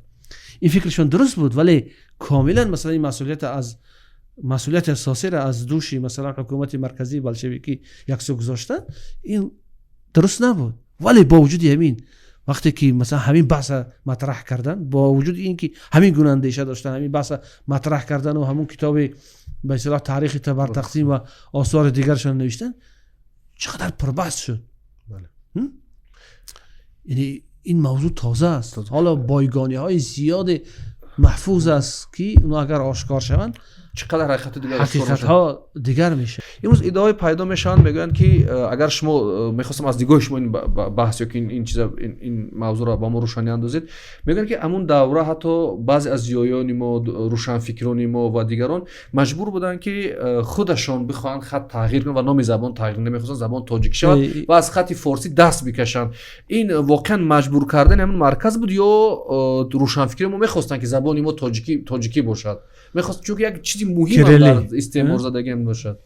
این فکرشون درست بود ولی کاملا مثلا این مسئولیت اساسی را از دوشی مثلا حکومت مرکزی بلشویکی یک سو گذاشتن، این درست نبود. ولی با وجود همین وقتی که مثلا همین بحث مطرح کردن، با وجود این که همین گونه اندیشه داشتن، همین بحث مطرح کردن و همون کتاب به اصطلاح تاریخ تبر تقسیم و آثار دیگرشون نوشتن، چقدر پربحث شد. بله. یعنی این موضوع تازه است. حالا بایگانی های زیاد محفوظ است که اونا اگر آشکار شوند چقدر حقیقت ها دیگر میشه. امروز ایده پیدا میشن میگن که اگر شما میخواستم از دیدگاه شما این بحث یا که این چیزا این موضوع را با ما روشنی اندازید، میگن که همون دوره حتی بعضی از زیایان ما، روشنفکران ما و دیگران مجبور بودن که خودشان بخوان خط تغییر کنن و نام زبان تغییر نمیخواستن زبان تاجیک شود و از خط فارسی دست بکشن. این واقعا مجبور کردن همون مرکز بود یا روشنفکر ما میخواستن که زبان ما تاجیکی باشد؟ میخواست چون یک چیزی مهم در استعمار زدگی هم باشد،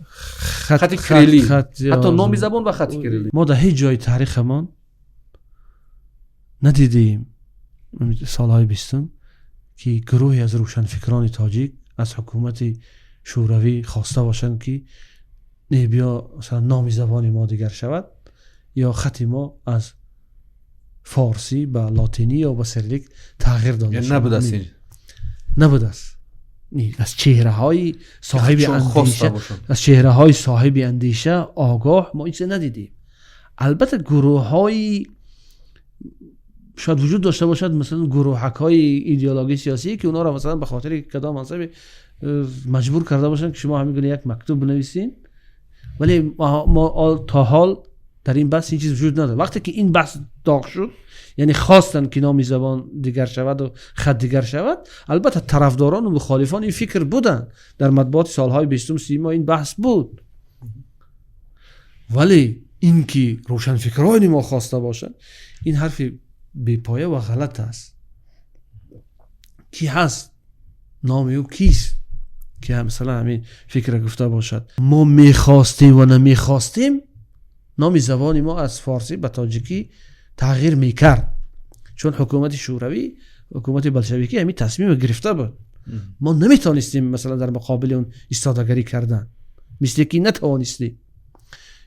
خط کریلی، حتی نام زبان و خط کریلی. ما در هیچ جای تاریخمان ندیدیم سالهای 20 که گروهی از روشنفکران تاجیک از حکومت شوروی خواسته باشند که بیا مثلا نام زبان ما دیگر شود یا خط ما از فارسی به لاتینی یا به سریلیک تغییر داده شود. نبود است. از چهره های صاحب اندیشه، از چهره های صاحب اندیشه آگاه ما هیچ ندیدیم. البته گروه های شاید وجود داشته باشد، مثلا گروهک های ایدئولوژی سیاسی که اونا را مثلا به خاطر کدام منصب مجبور کرده باشن که شما همین یک مکتوب بنویسین، ولی ما تا حال در این بحث این چیز وجود نداره. وقتی که این بحث داغ شد، یعنی خواستن که نام زبان دیگر شود و خط دیگر شود، البته طرفداران و مخالفان این فکر بودن، در مطبوعات سالهای 20 ما این بحث بود، ولی این که روشنفکران ما خواسته باشن این حرف بی‌پایه و غلط است. کی هست؟ نام او کیست که مثلا همین فکر گفته باشد ما میخواستیم و نمیخواستیم نام زبان ما از فارسی به تاجیکی تغییر میکرد، چون حکومت شوروی، حکومت بلشویکی همین تصمیم گرفته بود. ما نمیتونستیم مثلا در مقابل اون ایستادگری کردن، مثل که نتوانستیم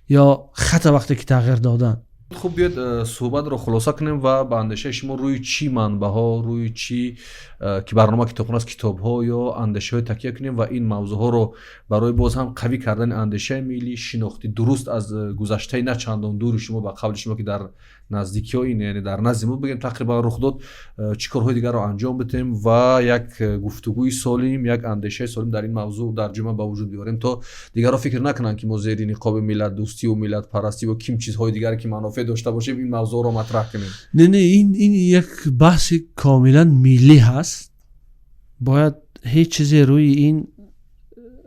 یا خط وقتی که تغییر دادن. خوب بیاد صحبت رو خلاصه کنیم و به اندیشه شما روی چی منبع ها، روی چی که برنامه کتابخانه از کتاب ها یا اندیشه های تکیه کنیم و این موضوع ها رو برای باز هم قوی کردن اندیشه ملی، شناختی درست از گذشته نه چندان دور شما با قبل شما که در نزدیکی ها این یعنی در نزد ما بگیم تقریبا رخ داد، چی کارهای دیگر رو انجام بدیم و یک گفتگوی سالم، یک اندیشه سالم در این موضوع در جامعه با وجود بیاریم تا دیگران فکر نکنن که ما زیر نقاب ملت دوستی و ملت پرستی و کیم چیزهای دیگری که منافع داشته باشیم این موضوع رو مطرح کنیم. نه این یک بحث کاملا ملی هست. باید هیچ چیزی روی این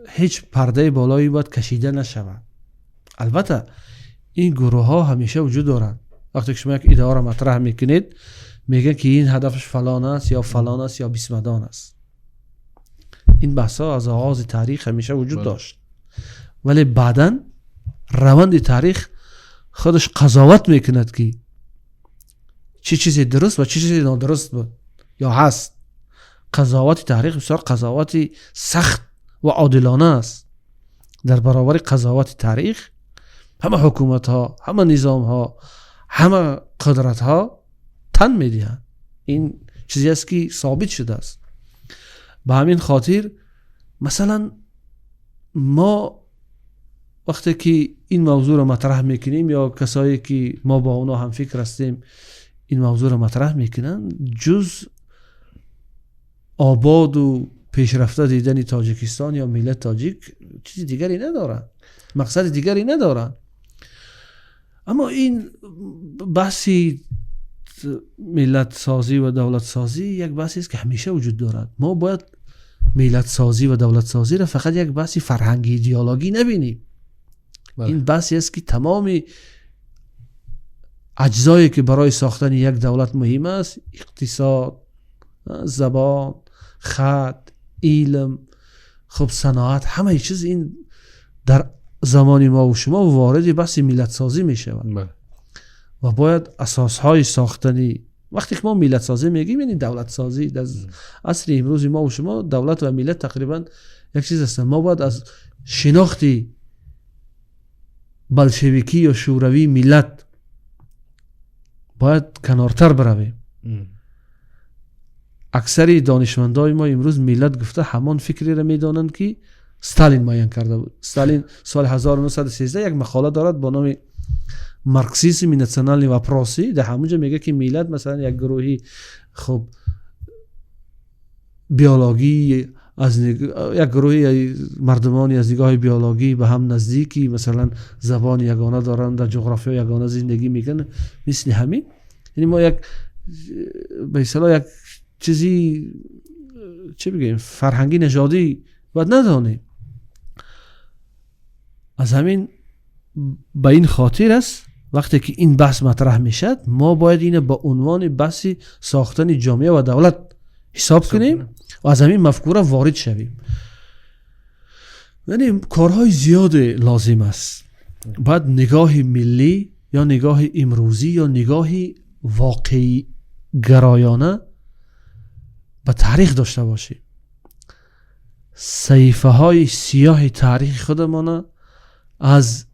هیچ پرده بالایی باید کشیده نشود. البته این گروه ها همیشه وجود دارند. وقتی که شما یک ایده ها را مطرح میکنید میگن که این هدفش فلان است یا فلان است یا بیسمدان است. این بحث ها از آغاز تاریخ همیشه وجود داشت، ولی بعداً روند تاریخ خودش قضاوت میکند که چه چیزی درست و چه چیزی نادرست بود یا هست. قضاوت تاریخ بسیار قضاوت سخت و عادلانه است. در برابر قضاوت تاریخ همه حکومت ها، همه نظام ها، همه قدرت ها تن میدهند. این چیزی است که ثابت شده است. به همین خاطر مثلا ما وقتی که این موضوع رو مطرح میکنیم یا کسایی که ما با اونا هم فکر هستیم این موضوع رو مطرح میکنن، جز آباد و پیشرفته دیدن تاجیکستان یا ملت تاجیک چیزی دیگری ندارن، مقصد دیگری ندارن. اما این بحثی ملت سازی و دولت سازی یک بحثی است که همیشه وجود دارد. ما باید ملت سازی و دولت سازی را فقط یک بحثی فرهنگی ایدئولوژی نبینیم. این بحثی است که تمام اجزایی که برای ساختن یک دولت مهم است، اقتصاد، زبان، خط، علم، خب صناعت، همه چیز این در زمان ما و شما وارد بحث ملت سازی می شود و باید اساسهای ساختنی. وقتی که ما ملت سازی میگیم یعنی دولت سازی. در عصر امروز ما و شما دولت و ملت تقریبا یک چیز هستند. ما باید از شناختی بلشویکی یا شوروی ملت باید کنارتر برویم. اکثر دانشمندای ما امروز ملت گفته همان فکری را میدانند که استالین معین کرده بود. استالین سال 1913 یک مقاله دارد با نام مارکسیسم ناسیونال و پروسی. در همونجا میگه که ملت مثلا یک گروهی خب بیولوژی از یک گروه مردمانی از نگاه بیولوژی به هم نزدیکی، مثلا زبان یگانه دارن، در جغرافیا یگانه زندگی میکنه، مثل همین. یعنی ما یک به اصطلاح یک چیزی چه بگیم فرهنگی نژادی باید ندانیم. از همین به این خاطر است وقتی که این بحث مطرح میشد ما باید اینه با عنوان بحث ساختن جامعه و دولت حساب کنیم و از همین مفکوره وارد شویم. یعنی کارهای زیاد لازم است. باید نگاه ملی یا نگاه امروزی یا نگاه واقعی گرایانه به تاریخ داشته باشیم. صحیفه های سیاه تاریخ خودمان از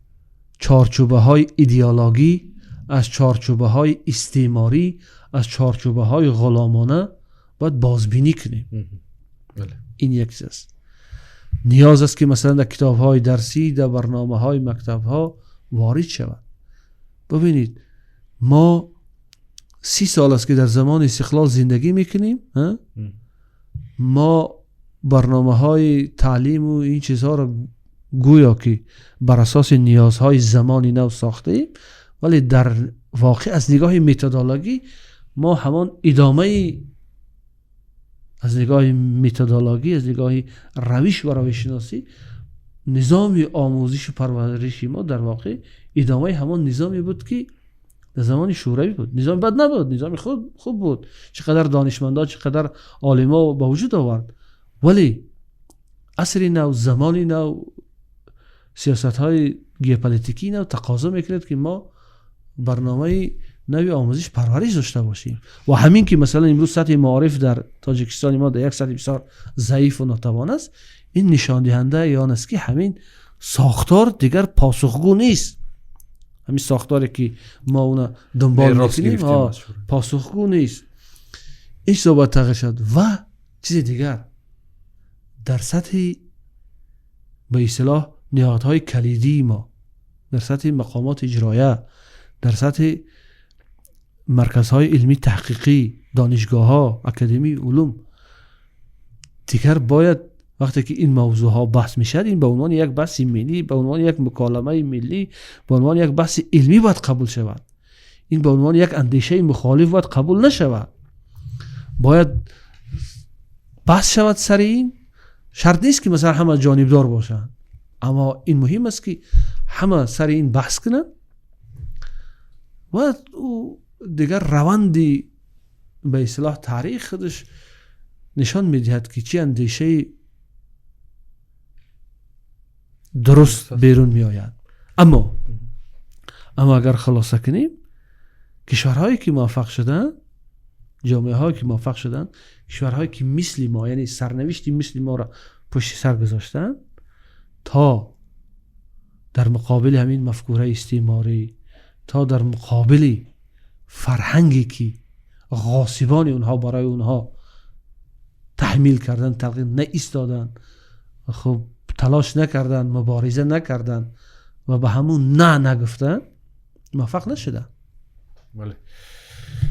چارچوبه های ایدئولوژی، از چارچوبه های استعماری، از چارچوبه های غلامانه باید بازبینی کنیم. این یک چیز است. نیاز است که مثلا در کتاب های درسی، در برنامه های مکتب ها وارد شود. ببینید ما 30 سال است که در زمان استقلال زندگی میکنیم. ما برنامه های تعلیم و این چیزها رو گویا که بر اساس نیازهای زمانی نو ساخته ایم، ولی در واقع از نگاه متدولوژی ما همان ادامه از نگاه متدولوژی، از نگاه روش و روششناسی، نظام آموزش و پرورشی ما در واقع ادامه همان نظامی بود که در زمان شوروی بود. نظام بد نبود، نظام خوب بود، چقدر دانشمندا، چقدر عالما با وجود آورد، ولی عصر نو، زمان نو، سیاست های ژئوپلیتیکی نو تقاضا میکرد که ما برنامه نوی آموزش پرورش داشته باشیم. و همین که مثلا امروز سطح معارف در تاجیکستان ما در یک سطح بسیار ضعیف و ناتوان است، این نشان دهنده یا است که همین ساختار دیگر پاسخگو نیست. همین ساختاری که ما اون دنبال میکنیم پاسخگو نیست. این صحبت تغییر شد. و چیز دیگر در سطح به اصطلاح نهادهای کلیدی ما، در سطح مقامات اجرایه، در سطح مرکزهای علمی تحقیقی، دانشگاه‌ها، اکادمی علوم، دیگر باید وقتی که این موضوع ها بحث میشد این به عنوان یک بحث ملی، به عنوان یک مکالمه ملی، به عنوان یک بحث علمی باید قبول شود. این به عنوان یک اندیشه مخالف باید قبول نشود. باید بحث شود سر این. شرط نیست که مثلا همه جانبدار باشن، اما این مهم است که همه سر این بحث کنن و دیگر روندی به اصطلاح تاریخ خودش نشان میدهد که چی اندیشه درست بیرون می آید. اما اگر خلاصه کنیم، کشورهایی که موفق شدن، جامعه هایی که موفق شدن، کشورهایی که مثل ما، یعنی سرنوشتی مثل ما را پشت سر گذاشتن تا در مقابل همین مفکوره استعماری، تا در مقابل فرهنگی که غاصبان اونها برای اونها تحمیل کردن، تلقین نه ایستادن، خب تلاش نکردن، مبارزه نکردن و به همون نه نگفتن، موفق نشدن. بله.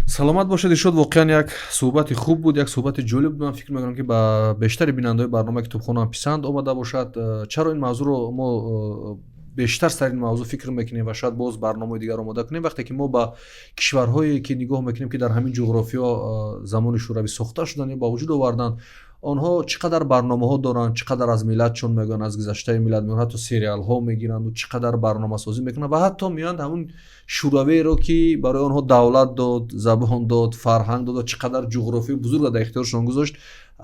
سلامت باشید. شد واقعا یک صحبت خوب بود، یک صحبت جالب بود. من فکر میکنم که با بیشتر بیننده برنامه کتابخانه هم پسند آمده باشد. چرا این موضوع رو ما بیشتر سر این موضوع فکر میکنیم و شاید باز برنامه دیگر آماده کنیم وقتی که ما با کشورهایی که نگاه میکنیم که در همین جغرافیا زمان شوروی ساخته شدن یا با وجود آوردن، آنها چقدر برنامه‌ها دارن، چقدر از ملت چون میگن، از گذشته ملت میگن، حتی سریال ها میگیرن و چقدر برنامه سازی میکنن و حتی میان همون شوروی رو که برای آنها دولت داد، زبان داد، فرهنگ داد، چقدر جغرافی بزرگ در اختیارشون گذاشت،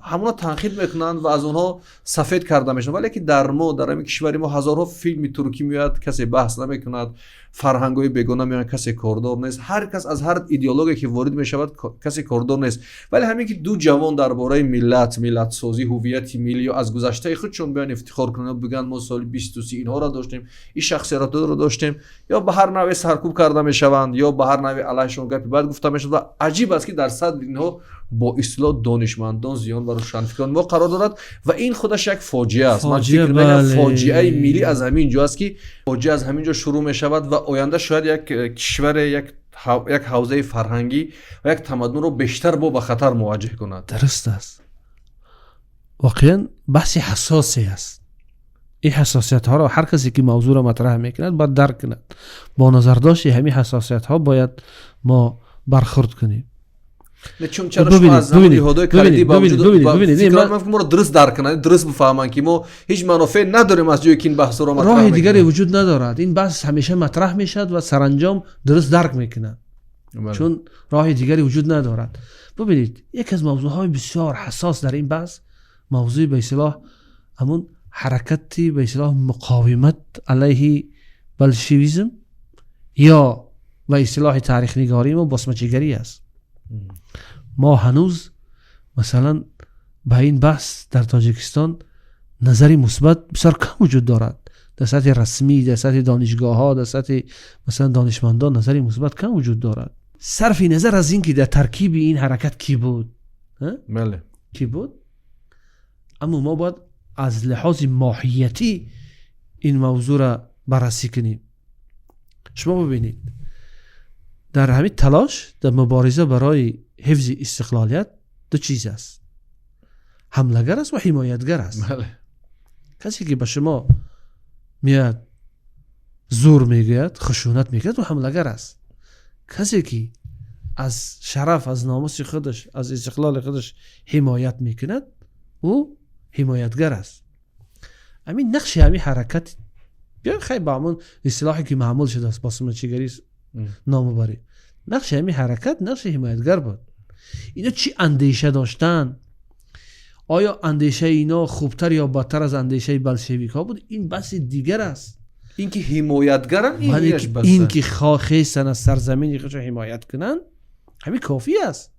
همونا تنقید میکنن و از اونها سفید کرده میشن. ولی که در ما در همین کشور ما هزارها فیلم ترکی میاد، کسی بحث نمیکند، فرهنگای بیگانه میان، کسی کاردار نیست، هر کس از هر ایدئولوژی که وارد میشود کسی کاردار نیست. ولی همین که دو جوان درباره ملت سازی، هویت ملی و از گذشته خودشون بیان افتخار کنن، بگن ما سال 2030 اینها را داشتیم، این شخصیت رو داشتیم، یا به هر نوع سرکوب کرده میشوند یا به هر نوع علیهشون گپی بد گفته میشود. و عجیب است که در صدر اینها با اصطلاح دانشمندان، زیان و روشنفکران ما قرار دارد و این خودش یک فاجعه است. من فکر می‌کنم فاجعه ملی از همین جاست که فاجعه از همین جا شروع میشود و آینده شاید یک کشور یک حوزه فرهنگی و یک تمدن رو بیشتر با خطر مواجه کند. درست است. واقعا بحث حساسی است. این حساسیت ها را هر کسی که موضوع را مطرح میکند باید درک کند. با نظر داشت همین حساسیت ها باید ما برخورد کنیم. چون چرا شما از زمان یهودای کلیدی با وجود فکر ما رو درست درک کنن، درست بفهمن که ما هیچ منافع نداریم از جایی که این بحث رو مطرح راه دیگری وجود ندارد. این بحث همیشه مطرح میشد و سرانجام درست درک میکنن، چون راه دیگری وجود ندارد. ببینید یک از موضوعهای بسیار حساس در این بحث موضوع به اصطلاح همون حرکتی به اصطلاح مقاومت علیه بلشویسم یا به اصطلاح تاریخ نگاری و بسمجیگری است. ما هنوز مثلا به این بحث در تاجیکستان نظری مثبت بسیار کم وجود دارد. در سطح رسمی، در سطح دانشگاه ها، در سطح مثلا دانشمندان نظری مثبت کم وجود دارد. صرف نظر از این که در ترکیب این حرکت کی بود، بله کی بود، اما ما باید از لحاظ ماهیتی این موضوع را بررسی کنیم. شما ببینید در همین تلاش در مبارزه برای حفظ استقلالیت دو چیز است: حمله‌گر است و حمایتگر است. بله. کسی که به شما میاد زور میگوید، خشونت میگوید و حمله‌گر است. کسی که از شرف، از ناموس خودش، از استقلال خودش حمایت میکند او حمایتگر است. همین نقش همین حرکت بیاین خیلی با همون اصطلاحی که معمول شده است بسمجیگری نام ببریم. نقش همین حرکت نقش حمایتگر بود. اینا چی اندیشه داشتن؟ آیا اندیشه اینا خوبتر یا بدتر از اندیشه بلشویک ها بود؟ این بحث دیگر است. این که حمایتگرن این که خواهستن از سرزمین خودش حمایت کنن همین کافی است.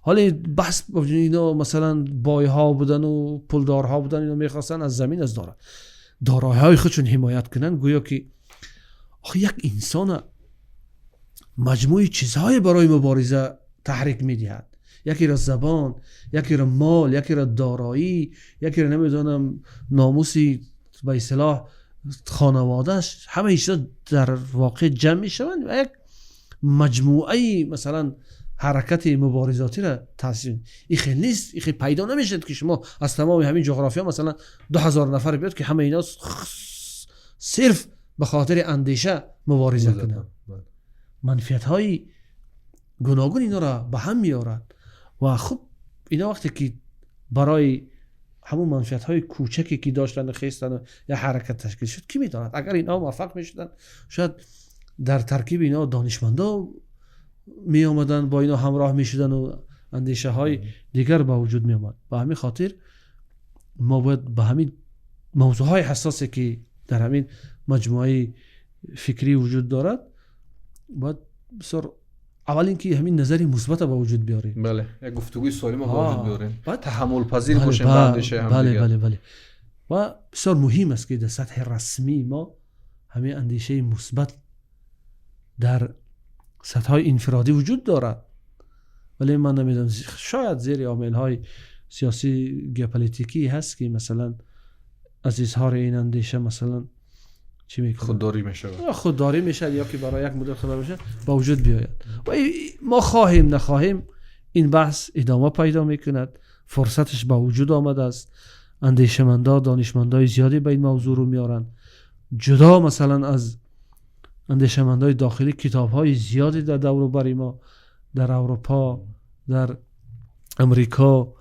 حالا بحث اینا مثلا بایها بودن و پولدارها بودن، اینا میخواستن از زمین از دارایی‌های خودشون حمایت کنن، گویا که آخه یک انسان مجموعی چیزهای برای مبارزه تحریک میدهد. یکی را زبان، یکی را مال، یکی را دارایی، یکی را نمیدونم ناموسی به اصطلاح خانوادهش، همه ایشا در واقع جمع میشوند و یک مجموعه مثلا حرکت مبارزاتی را تأسیس. این خیلی نیست، این خیلی پیدا نمیشد که شما از تمام همین جغرافیا مثلا 2000 نفر بیاد که همه اینا صرف به خاطر اندیشه مبارزه کنند. منفیت های گوناگون اینا را به هم میارند و خب اینا وقتی که برای همون منفیت های کوچکی که داشتن خیستن و یا حرکت تشکیل شد، کی میداند اگر اینا موفق میشدن شاید در ترکیب اینا دانشمندا می آمدن، با اینا همراه می شدن و اندیشه های دیگر با وجود می آمد. به همین خاطر ما باید به همین موضوع های حساسی که در همین مجموعه فکری وجود دارد باید بسیار اول اینکه همین نظری مثبت با وجود بیاریم. بله، یک گفتگوی سالم با وجود بیاریم، باید تحمل پذیر باشیم به اندیشه هم بله دیگر. بله بله. و بسیار مهم است که در سطح رسمی ما همین اندیشه مثبت در سطح های انفرادی وجود دارد، ولی من نمیدونم شاید زیر عامل‌های سیاسی ژئوپلیتیکی هست که مثلا از اظهار این اندیشه مثلا چی میکنه خودداری میشه یا که برای یک مدل خودداری میشه با وجود بیاید. و ما خواهیم نخواهیم این بحث ادامه پیدا میکند. فرصتش با وجود آمده است. اندیشمندا، دانشمندای زیادی به این موضوع رو میارن. جدا مثلا از اندیشمندای داخلی کتاب‌های زیادی در دور و بر ما در اروپا، در امریکا،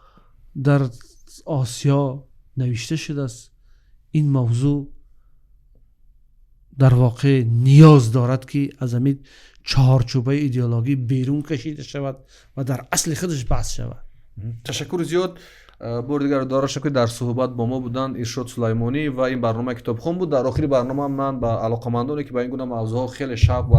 در آسیا نوشته شده است. این موضوع در واقع نیاز دارد که از همین چهارچوبه ایدئولوژی بیرون کشیده شود و در اصل خودش بحث شود. تشکر زیاد. بار دیگر دارا شکر در صحبت با ما بودن ارشاد سلیمانی و این برنامه کتابخوان بود. در آخر برنامه من با علاقه‌مندانی که با این گونه موضوعات خیلی شوق و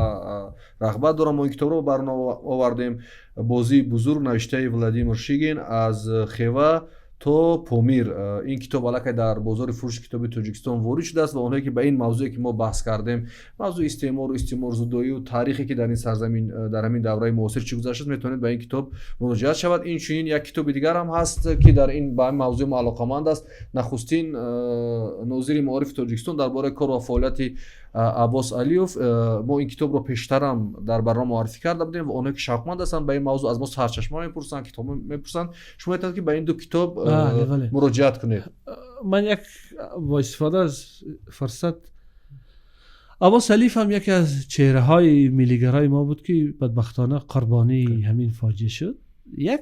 رغبت دارم ما این کتاب رو برنامه آوردیم. بازی بزرگ نوشته ولادیمیر شیگین از خیوه تا پامیر. این کتاب الان در بازار فروش کتاب تاجیکستان وارد شده است و اونایی که به این موضوعی که ما بحث کردیم، موضوع استعمار و استعمارزدایی و تاریخی که در این سرزمین در همین دوره معاصر چی گذشته میتونید به این کتاب مراجعه شود. این چنین یک کتاب دیگر هم هست که در این با این موضوع ما علاقه‌مند است. نخستین ناظر معارف تاجیکستان درباره کار و فعالیت عباس علیوف. ما این کتاب رو پیشتر هم در برنامه معرفی کرده بودیم و اونایی که شوقمند هستن به این موضوع از ما سرچشمه میپرسن، کتاب میپرسن. شما میتونید که به این دو کتاب بله، بله. مراجعت کنید. من یک با استفاده از فرصت، عباس علیف هم یکی از چهره های ملیگرای ما بود که بدبختانه قربانی همین فاجعه شد. یک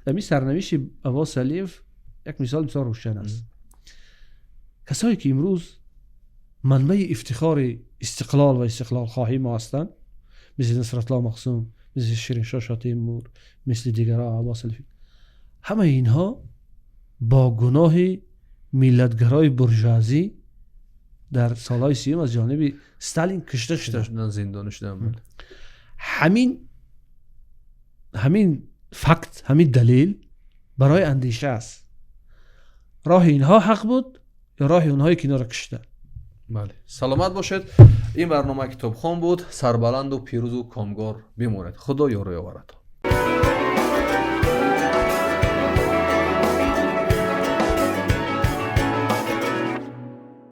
همین سرنوشت عباس علیف یک مثال بسیار روشن است. کسایی که امروز منبع افتخار استقلال و استقلال خواهی ما هستند، مثل نصرت الله مقسوم، مثل شیرین شاه شاه تیمور، مثل دیگرها عباس علیف، همه اینها با گناه ملتگرای برجوازی در سالهای 30 از جانب استالین کشته شدند، زندانی شدند. همین فکت، همین دلیل برای اندیشه است. راه اینها حق بود یا راه اونهایی که اینا را کشتن؟ بله. سلامت باشید. این برنامه کتابخوان بود. سربلند و پیروز و کامگار بمانید. خدا یار و یاورتان.